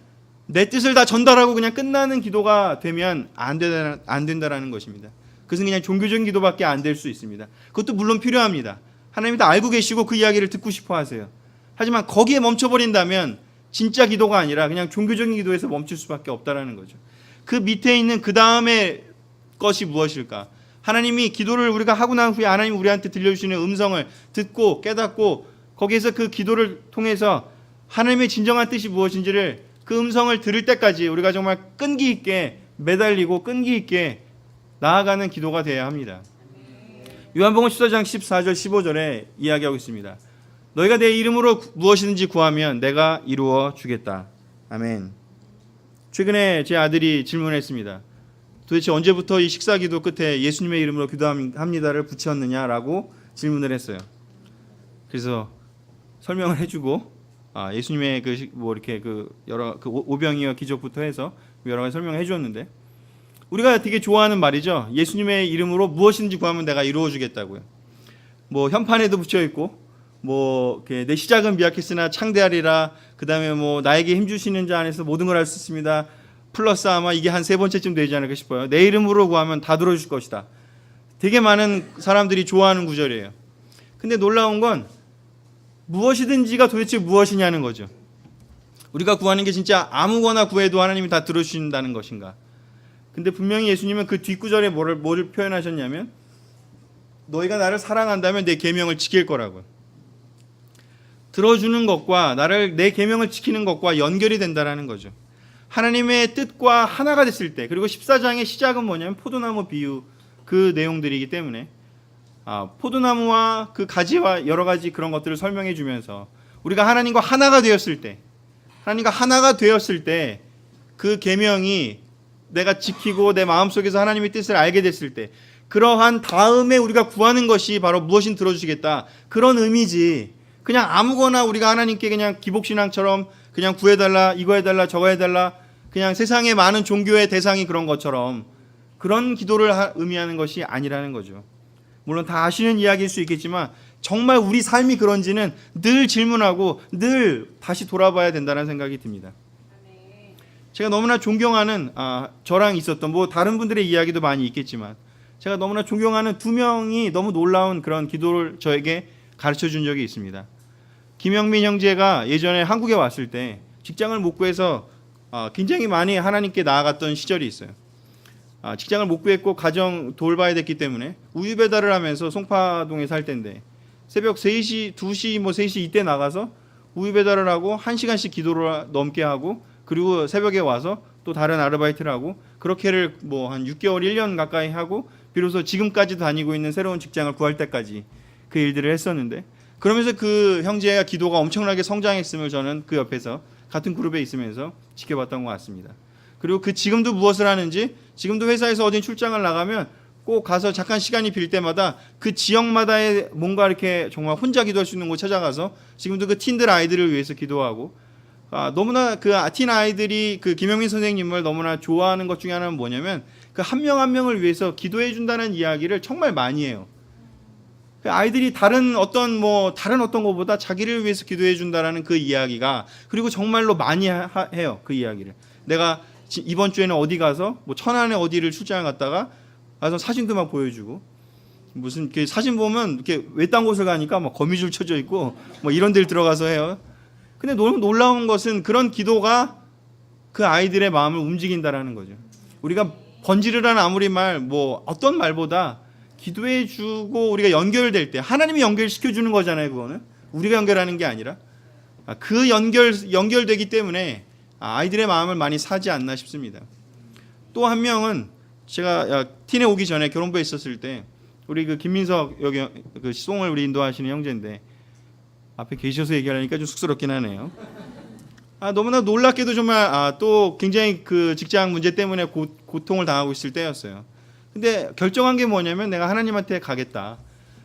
내 뜻을 다 전달하고 그냥 끝나는 기도가 되면 안 된다라는 것입니다. 그것은 그냥 종교적인 기도밖에 안 될 수 있습니다. 그것도 물론 필요합니다. 하나님이 다 알고 계시고 그 이야기를 듣고 싶어 하세요. 하지만 거기에 멈춰버린다면 진짜 기도가 아니라 그냥 종교적인 기도에서 멈출 수밖에 없다라는 거죠. 그 밑에 있는 그 다음에 것이 무엇일까? 하나님이 기도를 우리가 하고 난 후에 하나님이 우리한테 들려주시는 음성을 듣고 깨닫고 거기에서 그 기도를 통해서 하나님의 진정한 뜻이 무엇인지를 그 음성을 들을 때까지 우리가 정말 끈기 있게 매달리고 끈기 있게 나아가는 기도가 되어야 합니다. 요한복음 14장 14절 15절에 이야기하고 있습니다. 너희가 내 이름으로 무엇이든지 구하면 내가 이루어 주겠다. 아멘. 최근에 제 아들이 질문했습니다. 도대체 언제부터 이 식사기도 끝에 예수님의 이름으로 기도합니다를 붙였느냐라고 질문을 했어요. 그래서 설명을 해주고 예수님의 이렇게 여러 오병이어 기적부터 해서 여러 가지 설명을 해주었는데 우리가 되게 좋아하는 말이죠. 예수님의 이름으로 무엇인지 구하면 내가 이루어 주겠다고요. 뭐 현판에도 붙여 있고 내 시작은 미약했으나 창대하리라. 그다음에 나에게 힘 주시는 자 안에서 모든 걸 할 수 있습니다. 플러스 아마 이게 한 3번째쯤 되지 않을까 싶어요. 내 이름으로 구하면 다 들어줄 것이다. 되게 많은 사람들이 좋아하는 구절이에요. 근데 놀라운 건 무엇이든지가 도대체 무엇이냐는 거죠. 우리가 구하는 게 진짜 아무거나 구해도 하나님이 다 들어주신다는 것인가? 근데 분명히 예수님은 그 뒷구절에 뭐를 표현하셨냐면 너희가 나를 사랑한다면 내 계명을 지킬 거라고요. 들어주는 것과 내 계명을 지키는 것과 연결이 된다라는 거죠. 하나님의 뜻과 하나가 됐을 때, 그리고 14장의 시작은 뭐냐면 포도나무 비유 그 내용들이기 때문에 포도나무와 그 가지와 여러 가지 그런 것들을 설명해 주면서 우리가 하나님과 하나가 되었을 때 그 계명이 내가 지키고 내 마음속에서 하나님의 뜻을 알게 됐을 때 그러한 다음에 우리가 구하는 것이 바로 무엇인 들어주시겠다 그런 의미지, 그냥 아무거나 우리가 하나님께 그냥 기복신앙처럼 그냥 구해달라, 이거 해달라, 저거 해달라, 그냥 세상의 많은 종교의 대상이 그런 것처럼 그런 기도를 의미하는 것이 아니라는 거죠. 물론 다 아시는 이야기일 수 있겠지만 정말 우리 삶이 그런지는 늘 질문하고 늘 다시 돌아봐야 된다는 생각이 듭니다. 제가 너무나 존경하는 저랑 있었던 다른 분들의 이야기도 많이 있겠지만 제가 너무나 존경하는 두 명이 너무 놀라운 그런 기도를 저에게 가르쳐 준 적이 있습니다. 김영민 형제가 예전에 한국에 왔을 때 직장을 못 구해서 굉장히 많이 하나님께 나아갔던 시절이 있어요. 직장을 못 구했고 가정 돌봐야 됐기 때문에 우유 배달을 하면서 송파동에 살 때인데 새벽 3시, 2시, 3시 이때 나가서 우유 배달을 하고 1시간씩 기도를 넘게 하고 그리고 새벽에 와서 또 다른 아르바이트를 하고 그렇게를 한 6개월, 1년 가까이 하고 비로소 지금까지 다니고 있는 새로운 직장을 구할 때까지 그 일들을 했었는데 그러면서 그 형제가 기도가 엄청나게 성장했음을 저는 그 옆에서 같은 그룹에 있으면서 지켜봤던 것 같습니다. 그리고 지금도 무엇을 하는지 지금도 회사에서 어디 출장을 나가면 꼭 가서 잠깐 시간이 빌 때마다 그 지역마다의 뭔가 이렇게 정말 혼자 기도할 수 있는 곳 찾아가서 지금도 그 틴들 아이들을 위해서 기도하고 너무나 그 틴 아이들이 그 김영민 선생님을 너무나 좋아하는 것 중에 하나는 뭐냐면 그 한 명 한 명을 위해서 기도해 준다는 이야기를 정말 많이 해요. 아이들이 다른 어떤 것보다 자기를 위해서 기도해 준다라는 그 이야기가 그리고 정말로 많이 해요. 그 이야기를 내가 이번 주에는 어디 가서 천안에 어디를 출장을 갔다가 가서 사진도 막 보여주고 무슨 사진 보면 이렇게 외딴 곳을 가니까 거미줄 쳐져 있고 이런 데를 들어가서 해요. 근데 너무 놀라운 것은 그런 기도가 그 아이들의 마음을 움직인다라는 거죠. 우리가 번지르라는 아무리 어떤 말보다 기도해주고 우리가 연결될 때 하나님이 연결시켜주는 거잖아요. 그거는 우리가 연결하는 게 아니라 그 연결되기 때문에 아이들의 마음을 많이 사지 않나 싶습니다. 또 한 명은 제가 틴에 오기 전에 결혼부에 있었을 때 우리 그 김민석 여기 그 송을 우리 인도하시는 형제인데 앞에 계셔서 얘기하려니까 좀 쑥스럽긴 하네요. 너무나 놀랍게도 정말 또 굉장히 그 직장 문제 때문에 고통을 당하고 있을 때였어요. 근데 결정한 게 뭐냐면 내가 하나님한테 가겠다.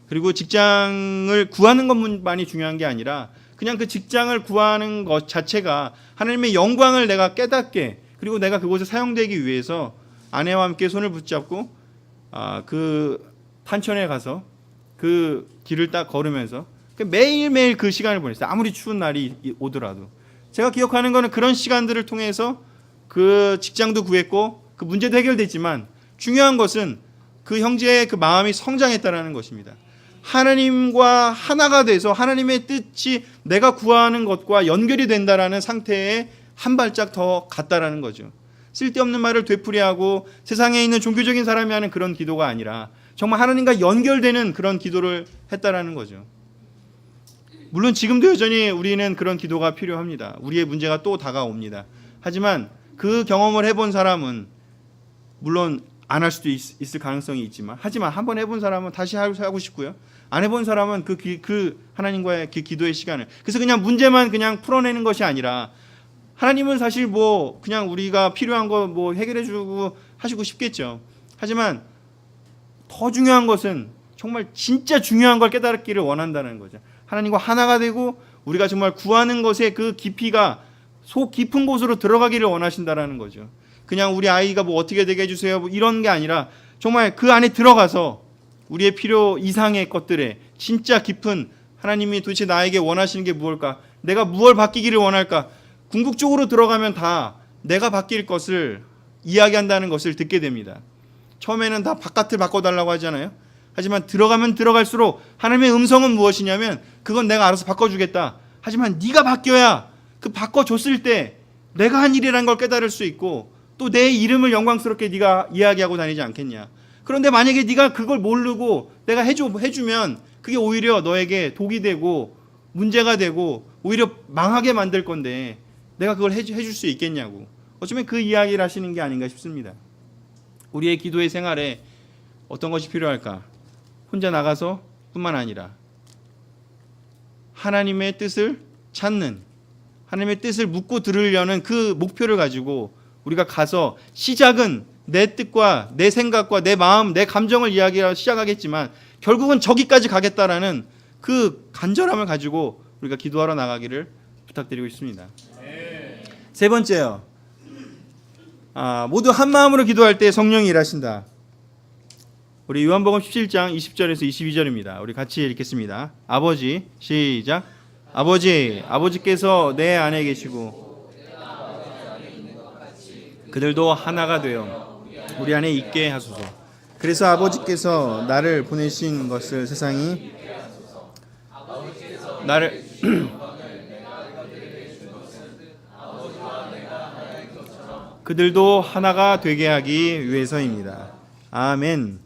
그리고 직장을 구하는 것만이 중요한 게 아니라 그냥 그 직장을 구하는 것 자체가 하나님의 영광을 내가 깨닫게 그리고 내가 그곳에 사용되기 위해서 아내와 함께 손을 붙잡고 그 탄천에 가서 그 길을 딱 걸으면서 매일매일 그 시간을 보냈어요. 아무리 추운 날이 오더라도. 제가 기억하는 거는 그런 시간들을 통해서 그 직장도 구했고 그 문제도 해결됐지만 중요한 것은 그 형제의 그 마음이 성장했다는 것입니다. 하나님과 하나가 돼서 하나님의 뜻이 내가 구하는 것과 연결이 된다라는 상태에 한 발짝 더 갔다라는 거죠. 쓸데없는 말을 되풀이하고 세상에 있는 종교적인 사람이 하는 그런 기도가 아니라 정말 하나님과 연결되는 그런 기도를 했다라는 거죠. 물론 지금도 여전히 우리는 그런 기도가 필요합니다. 우리의 문제가 또 다가옵니다. 하지만 그 경험을 해본 사람은 물론 안 할 수도 있을 가능성이 있지만, 하지만 한번 해본 사람은 다시 하고 싶고요. 안 해본 사람은 그 하나님과의 그 기도의 시간을, 그래서 그냥 문제만 그냥 풀어내는 것이 아니라, 하나님은 사실 뭐 그냥 우리가 필요한 거 뭐 해결해주고 하시고 싶겠죠. 하지만 더 중요한 것은 정말 진짜 중요한 걸 깨달기를 원한다는 거죠. 하나님과 하나가 되고 우리가 정말 구하는 것의 그 깊이가 속 깊은 곳으로 들어가기를 원하신다라는 거죠. 그냥 우리 아이가 뭐 어떻게 되게 해주세요 뭐 이런 게 아니라 정말 그 안에 들어가서 우리의 필요 이상의 것들에 진짜 깊은, 하나님이 도대체 나에게 원하시는 게 무엇일까, 내가 무엇을 바뀌기를 원할까, 궁극적으로 들어가면 다 내가 바뀔 것을 이야기한다는 것을 듣게 됩니다. 처음에는 다 바깥을 바꿔달라고 하잖아요. 하지만 들어가면 들어갈수록 하나님의 음성은 무엇이냐면 그건 내가 알아서 바꿔주겠다. 하지만 네가 바뀌어야 그 바꿔줬을 때 내가 한 일이라는 걸 깨달을 수 있고 또 내 이름을 영광스럽게 네가 이야기하고 다니지 않겠냐. 그런데 만약에 네가 그걸 모르고 내가 해주면 그게 오히려 너에게 독이 되고 문제가 되고 오히려 망하게 만들 건데 내가 그걸 해줄 수 있겠냐고. 어쩌면 그 이야기를 하시는 게 아닌가 싶습니다. 우리의 기도의 생활에 어떤 것이 필요할까? 혼자 나가서 뿐만 아니라 하나님의 뜻을 찾는, 하나님의 뜻을 묻고 들으려는 그 목표를 가지고 우리가 가서, 시작은 내 뜻과 내 생각과 내 마음, 내 감정을 이야기하고 시작하겠지만 결국은 저기까지 가겠다라는 그 간절함을 가지고 우리가 기도하러 나가기를 부탁드리고 있습니다. 세 번째요. 모두 한 마음으로 기도할 때 성령이 일하신다. 우리 요한복음 17장 20절에서 22절입니다. 우리 같이 읽겠습니다. 아버지, 시작. 아버지께서 내 안에 계시고 그들도 하나가 되어 우리 안에 있게 하소서. 그래서 아버지께서 나를 보내신 것을 세상이 나를 그들도 하나가 되게 하기 위해서입니다. 아멘.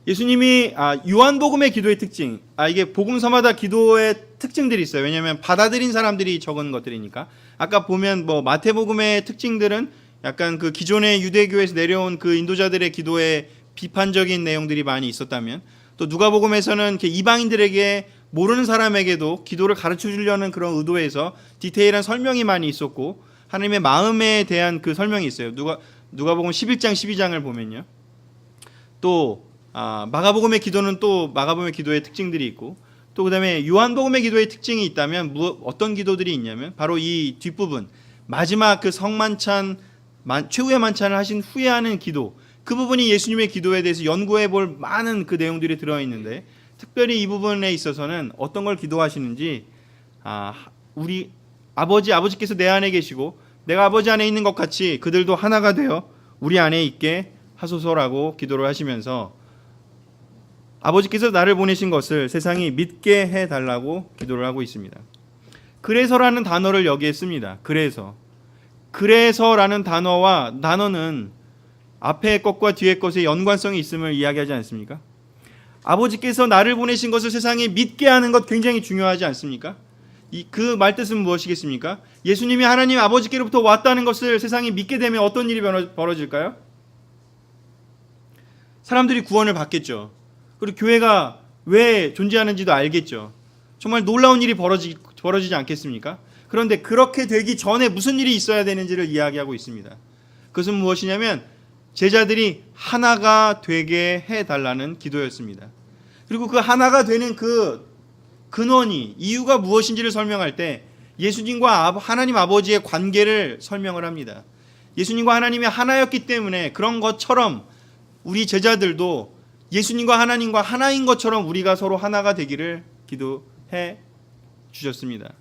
예수님이 요한복음의 기도의 특징, 이게 복음서마다 기도의 특징들이 있어요. 왜냐하면 받아들인 사람들이 적은 것들이니까. 아까 보면 뭐 마태복음의 특징들은 약간 그 기존의 유대교에서 내려온 그 인도자들의 기도에 비판적인 내용들이 많이 있었다면, 또 누가복음에서는 이렇게 이방인들에게, 모르는 사람에게도 기도를 가르쳐 주려는 그런 의도에서 디테일한 설명이 많이 있었고, 하나님의 마음에 대한 그 설명이 있어요. 누가복음 11장 12장을 보면요. 또 마가복음의 기도는 또 마가복음의 기도의 특징들이 있고, 또 그다음에 요한복음의 기도의 특징이 있다면 어떤 기도들이 있냐면 바로 이 뒷부분, 마지막 그 성만찬, 최후의 만찬을 하신 후에 하는 기도, 그 부분이 예수님의 기도에 대해서 연구해 볼 많은 그 내용들이 들어있는데, 특별히 이 부분에 있어서는 어떤 걸 기도하시는지, 우리 아버지께서 내 안에 계시고 내가 아버지 안에 있는 것 같이 그들도 하나가 되어 우리 안에 있게 하소서라고 기도를 하시면서, 아버지께서 나를 보내신 것을 세상이 믿게 해달라고 기도를 하고 있습니다. 그래서라는 단어를 여기에 씁니다. 그래서라는 단어는 앞의 것과 뒤의 것의 연관성이 있음을 이야기하지 않습니까? 아버지께서 나를 보내신 것을 세상이 믿게 하는 것 굉장히 중요하지 않습니까? 그 말뜻은 무엇이겠습니까? 예수님이 하나님 아버지께로부터 왔다는 것을 세상이 믿게 되면 어떤 일이 벌어질까요? 사람들이 구원을 받겠죠. 그리고 교회가 왜 존재하는지도 알겠죠. 정말 놀라운 일이 벌어지지 않겠습니까? 그런데 그렇게 되기 전에 무슨 일이 있어야 되는지를 이야기하고 있습니다. 그것은 무엇이냐면 제자들이 하나가 되게 해달라는 기도였습니다. 그리고 그 하나가 되는 그 근원이, 이유가 무엇인지를 설명할 때 예수님과 하나님 아버지의 관계를 설명을 합니다. 예수님과 하나님이 하나였기 때문에 그런 것처럼 우리 제자들도 예수님과 하나님과 하나인 것처럼 우리가 서로 하나가 되기를 기도해 주셨습니다.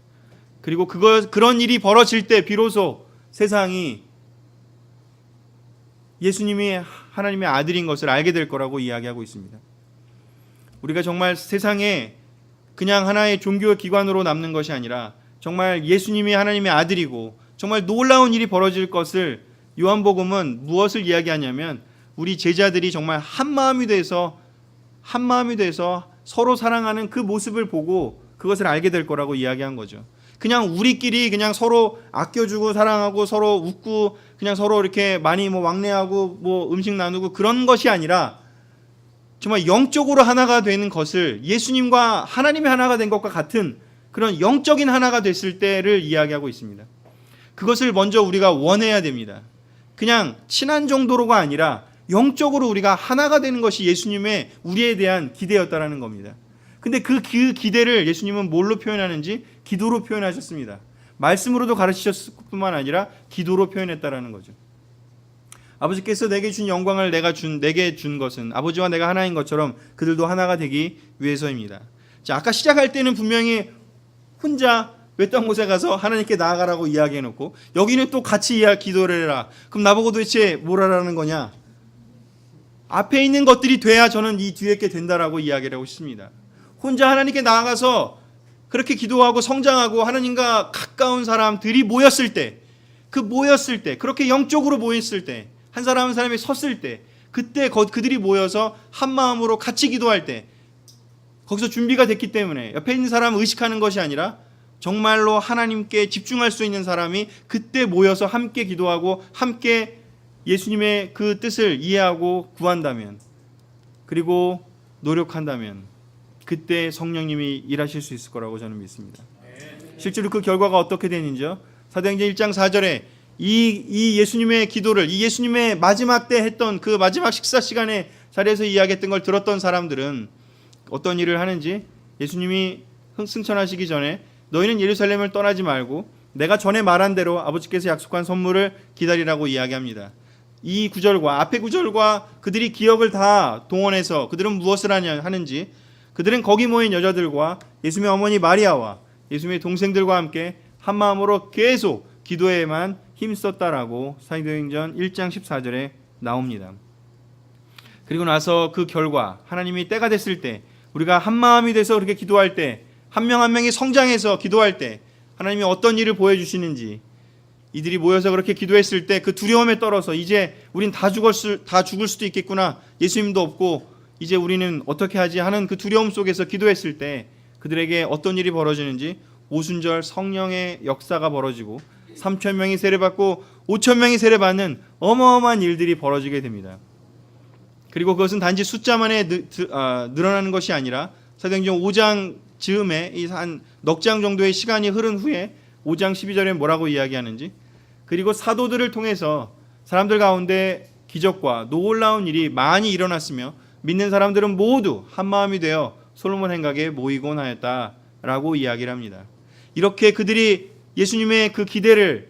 그리고 그런 일이 벌어질 때 비로소 세상이 예수님이 하나님의 아들인 것을 알게 될 거라고 이야기하고 있습니다. 우리가 정말 세상에 그냥 하나의 종교 기관으로 남는 것이 아니라 정말 예수님이 하나님의 아들이고 정말 놀라운 일이 벌어질 것을 요한복음은 무엇을 이야기하냐면 우리 제자들이 정말 한마음이 돼서 서로 사랑하는 그 모습을 보고 그것을 알게 될 거라고 이야기한 거죠. 그냥 우리끼리 그냥 서로 아껴주고 사랑하고 서로 웃고 그냥 서로 이렇게 많이 왕래하고 음식 나누고 그런 것이 아니라 정말 영적으로 하나가 되는 것을 예수님과 하나님이 하나가 된 것과 같은 그런 영적인 하나가 됐을 때를 이야기하고 있습니다. 그것을 먼저 우리가 원해야 됩니다. 그냥 친한 정도로가 아니라 영적으로 우리가 하나가 되는 것이 예수님의 우리에 대한 기대였다라는 겁니다. 근데 그 기대를 예수님은 뭘로 표현하는지 기도로 표현하셨습니다. 말씀으로도 가르치셨을 뿐만 아니라 기도로 표현했다라는 거죠. 아버지께서 내게 준 영광을 내게 준 것은 아버지와 내가 하나인 것처럼 그들도 하나가 되기 위해서입니다. 자, 아까 시작할 때는 분명히 혼자 외딴 곳에 가서 하나님께 나아가라고 이야기해놓고 여기는 또 같이 기도를 해라. 그럼 나보고 도대체 뭘 하라는 거냐? 앞에 있는 것들이 돼야 저는 이 뒤에 게 된다라고 이야기를 하고 있습니다. 혼자 하나님께 나아가서 그렇게 기도하고 성장하고 하나님과 가까운 사람들이 모였을 때 그렇게 영적으로 모였을 때 한 사람 한 사람이 섰을 때 그때 그들이 모여서 한 마음으로 같이 기도할 때 거기서 준비가 됐기 때문에 옆에 있는 사람을 의식하는 것이 아니라 정말로 하나님께 집중할 수 있는 사람이 그때 모여서 함께 기도하고 함께 예수님의 그 뜻을 이해하고 구한다면 그리고 노력한다면 그때 성령님이 일하실 수 있을 거라고 저는 믿습니다. 실제로 그 결과가 어떻게 되는지요? 사도행전 1장 4절에 이 예수님의 기도를 이 예수님의 마지막 때 했던 그 마지막 식사 시간에 자리에서 이야기했던 걸 들었던 사람들은 어떤 일을 하는지 예수님이 승천하시기 전에 너희는 예루살렘을 떠나지 말고 내가 전에 말한 대로 아버지께서 약속한 선물을 기다리라고 이야기합니다. 이 구절과 앞의 구절과 그들이 기억을 다 동원해서 그들은 무엇을 하는지 그들은 거기 모인 여자들과 예수님의 어머니 마리아와 예수님의 동생들과 함께 한 마음으로 계속 기도에만 힘썼다라고 사도행전 1장 14절에 나옵니다. 그리고 나서 그 결과 하나님이 때가 됐을 때 우리가 한 마음이 돼서 그렇게 기도할 때 한 명 한 명이 성장해서 기도할 때 하나님이 어떤 일을 보여주시는지 이들이 모여서 그렇게 기도했을 때 그 두려움에 떨어서 이제 우린 다 죽을 수도 있겠구나 예수님도 없고 이제 우리는 어떻게 하지 하는 그 두려움 속에서 기도했을 때 그들에게 어떤 일이 벌어지는지 오순절 성령의 역사가 벌어지고 3,000명이 세례받고 5,000명이 세례받는 어마어마한 일들이 벌어지게 됩니다. 그리고 그것은 단지 숫자만에 늘어나는 것이 아니라 사도행전 5장 즈음에 한 넉 장 정도의 시간이 흐른 후에 5장 12절에 뭐라고 이야기하는지 그리고 사도들을 통해서 사람들 가운데 기적과 놀라운 일이 많이 일어났으며 믿는 사람들은 모두 한마음이 되어 솔로몬 행각에 모이곤 하였다라고 이야기를 합니다. 이렇게 그들이 예수님의 그 기대를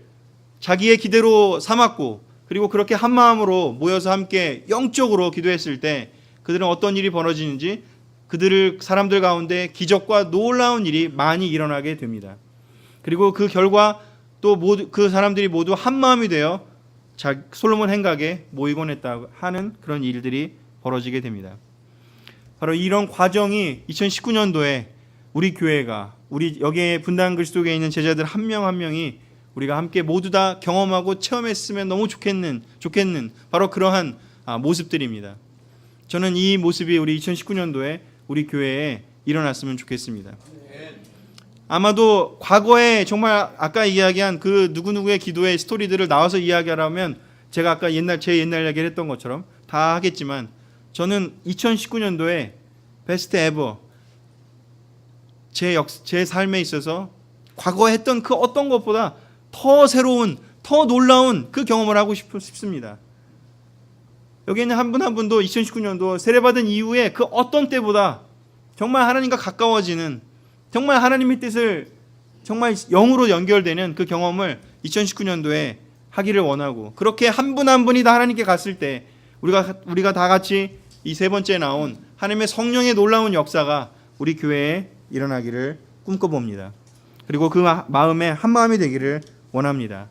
자기의 기대로 삼았고 그리고 그렇게 한마음으로 모여서 함께 영적으로 기도했을 때 그들은 어떤 일이 벌어지는지 사람들 가운데 기적과 놀라운 일이 많이 일어나게 됩니다. 그리고 그 결과 또 그 사람들이 모두 한마음이 되어 솔로몬 행각에 모이곤 했다 하는 그런 일들이 벌어지게 됩니다. 바로 이런 과정이 2019년도에 우리 교회가 우리 여기에 분당 그리스도교에 있는 제자들 한 명 한 명이 우리가 함께 모두 다 경험하고 체험했으면 너무 좋겠는 바로 그러한 모습들입니다. 저는 이 모습이 우리 2019년도에 우리 교회에 일어났으면 좋겠습니다. 아마도 과거에 정말 아까 이야기한 그 누구누구의 기도의 스토리들을 나와서 이야기하라면 제가 아까 제 옛날 이야기를 했던 것처럼 다 하겠지만 저는 2019년도에 베스트 에버 제 삶에 있어서 과거에 했던 그 어떤 것보다 더 새로운 더 놀라운 그 경험을 하고 싶습니다. 여기 있는 한 분 한 분도 2019년도 세례받은 이후에 그 어떤 때보다 정말 하나님과 가까워지는 정말 하나님의 뜻을 정말 영으로 연결되는 그 경험을 2019년도에 하기를 원하고 그렇게 한 분 한 분이 다 하나님께 갔을 때 우리가 다 같이 이 세 번째 나온 하나님의 성령의 놀라운 역사가 우리 교회에 일어나기를 꿈꿔봅니다. 그리고 그 마음에 한 마음이 되기를 원합니다.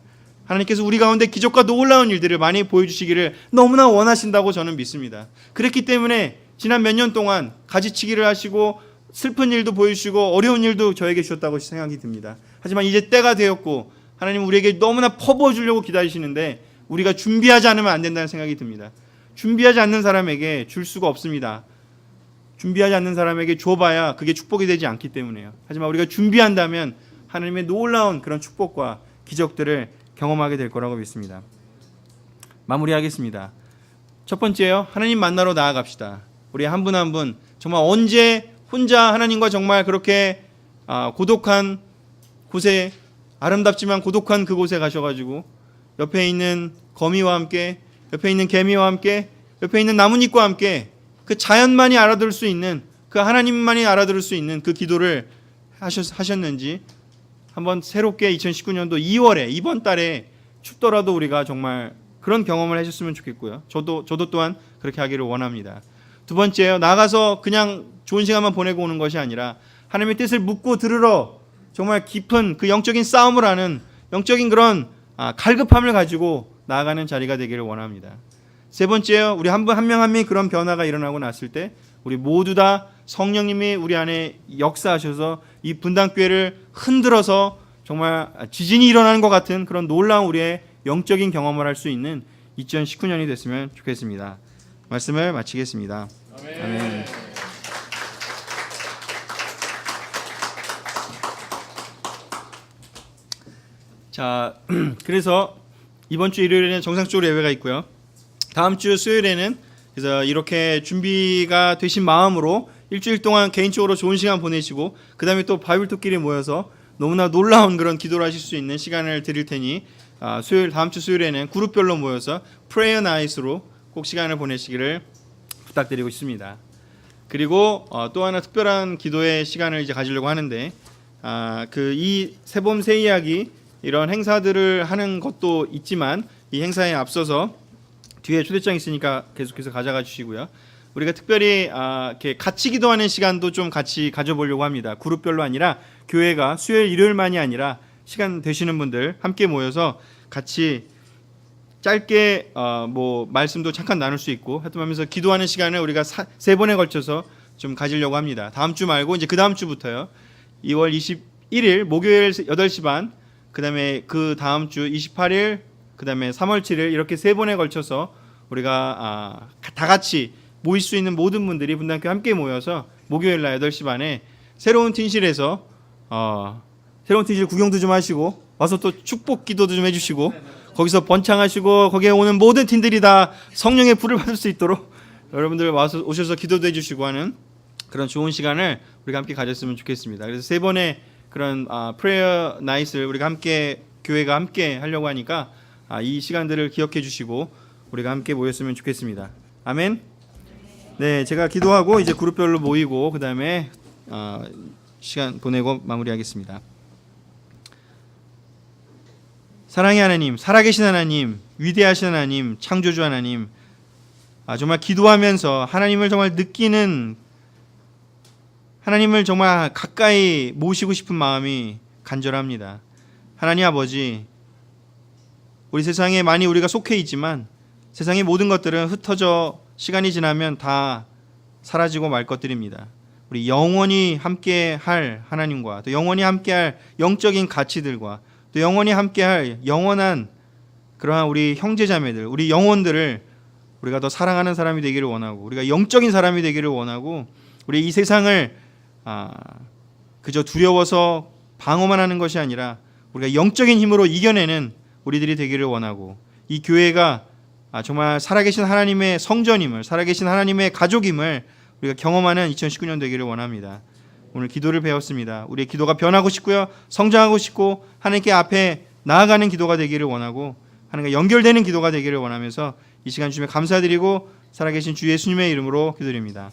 하나님께서 우리 가운데 기적과 놀라운 일들을 많이 보여주시기를 너무나 원하신다고 저는 믿습니다. 그랬기 때문에 지난 몇 년 동안 가지치기를 하시고 슬픈 일도 보여주시고 어려운 일도 저에게 주셨다고 생각이 듭니다. 하지만 이제 때가 되었고 하나님 우리에게 너무나 퍼부어 주려고 기다리시는데 우리가 준비하지 않으면 안 된다는 생각이 듭니다. 준비하지 않는 사람에게 줄 수가 없습니다. 준비하지 않는 사람에게 줘봐야 그게 축복이 되지 않기 때문에요. 하지만 우리가 준비한다면 하나님의 놀라운 그런 축복과 기적들을 경험하게 될 거라고 믿습니다. 마무리하겠습니다. 첫 번째요, 하나님 만나러 나아갑시다. 우리 한 분 한 분 정말 언제 혼자 하나님과 정말 그렇게 고독한 곳에, 아름답지만 고독한 그곳에 가셔가지고 옆에 있는 거미와 함께, 옆에 있는 개미와 함께, 옆에 있는 나뭇잎과 함께 그 자연만이 알아들을 수 있는, 그 하나님만이 알아들을 수 있는 그 기도를 하셨는지 한번 새롭게 2019년도 2월에 이번 달에 춥더라도 우리가 정말 그런 경험을 하셨으면 좋겠고요. 저도 또한 그렇게 하기를 원합니다. 두 번째요, 나가서 그냥 좋은 시간만 보내고 오는 것이 아니라 하나님의 뜻을 묻고 들으러 정말 깊은 그 영적인 싸움을 하는 영적인 그런 갈급함을 가지고 나아가는 자리가 되기를 원합니다. 세 번째요, 우리 한 명 한 명이 그런 변화가 일어나고 났을 때 우리 모두 다 성령님이 우리 안에 역사하셔서 이 분당교회를 흔들어서 정말 지진이 일어나는 것 같은 그런 놀라운 우리의 영적인 경험을 할 수 있는 2019년이 됐으면 좋겠습니다. 말씀을 마치겠습니다. 아멘. 자, 그래서 이번 주 일요일에는 정상적으로 예배가 있고요. 다음 주 수요일에는 그래서 이렇게 준비가 되신 마음으로 일주일 동안 개인적으로 좋은 시간 보내시고 그 다음에 또 바이블토끼리 모여서 너무나 놀라운 그런 기도를 하실 수 있는 시간을 드릴 테니 다음 주 수요일에는 그룹별로 모여서 프레이어 나잇으로 꼭 시간을 보내시기를 부탁드리고 싶습니다. 그리고 또 하나 특별한 기도의 시간을 이제 가지려고 하는데 이 세봄 새 이야기 이런 행사들을 하는 것도 있지만 이 행사에 앞서서 뒤에 초대장 있으니까 계속해서 가져가 주시고요. 우리가 특별히 이렇게 같이 기도하는 시간도 좀 같이 가져보려고 합니다. 그룹별로 아니라 교회가 수요일 일요일만이 아니라 시간 되시는 분들 함께 모여서 같이 짧게 말씀도 잠깐 나눌 수 있고 하여튼 기도하는 시간을 우리가 세 번에 걸쳐서 좀 가지려고 합니다. 다음 주 말고 이제 그 다음 주부터요. 2월 21일 목요일 8시 반, 그 다음에 그 다음 주 28일, 그 다음에 3월 7일 이렇게 세 번에 걸쳐서 우리가 다 같이 모일 수 있는 모든 분들이 분당교회 함께 모여서 목요일 날 8시 반에 새로운 팀실에서 새로운 팀실 구경도 좀 하시고 와서 또 축복 기도도 좀 해주시고 거기서 번창하시고 거기에 오는 모든 팀들이 다 성령의 불을 받을 수 있도록 여러분들 오셔서 기도도 해주시고 하는 그런 좋은 시간을 우리가 함께 가졌으면 좋겠습니다. 그래서 세 번의 그런 프레이어 나잇을 우리가 함께 교회가 함께 하려고 하니까 이 시간들을 기억해 주시고 우리가 함께 모였으면 좋겠습니다. 아멘. 네, 제가 기도하고 이제 그룹별로 모이고 그 다음에 시간 보내고 마무리하겠습니다. 사랑의 하나님, 살아계신 하나님, 위대하신 하나님, 창조주 하나님, 정말 기도하면서 하나님을 정말 느끼는, 하나님을 정말 가까이 모시고 싶은 마음이 간절합니다. 하나님 아버지, 우리 세상에 많이 우리가 속해 있지만 세상의 모든 것들은 흩어져 시간이 지나면 다 사라지고 말 것들입니다. 우리 영원히 함께할 하나님과 또 영원히 함께할 영적인 가치들과 또 영원히 함께할 영원한 그러한 우리 형제자매들, 우리 영혼들을 우리가 더 사랑하는 사람이 되기를 원하고 우리가 영적인 사람이 되기를 원하고 우리 이 세상을 그저 두려워서 방어만 하는 것이 아니라 우리가 영적인 힘으로 이겨내는 우리들이 되기를 원하고 이 교회가 정말 살아계신 하나님의 성전임을, 살아계신 하나님의 가족임을 우리가 경험하는 2019년 되기를 원합니다. 오늘 기도를 배웠습니다. 우리의 기도가 변하고 싶고요, 성장하고 싶고 하나님께 앞에 나아가는 기도가 되기를 원하고 하나님과 연결되는 기도가 되기를 원하면서 이 시간 주님에 감사드리고 살아계신 주 예수님의 이름으로 기도드립니다.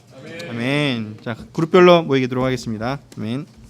아멘. 자, 그룹별로 모이도록 하겠습니다. 아멘.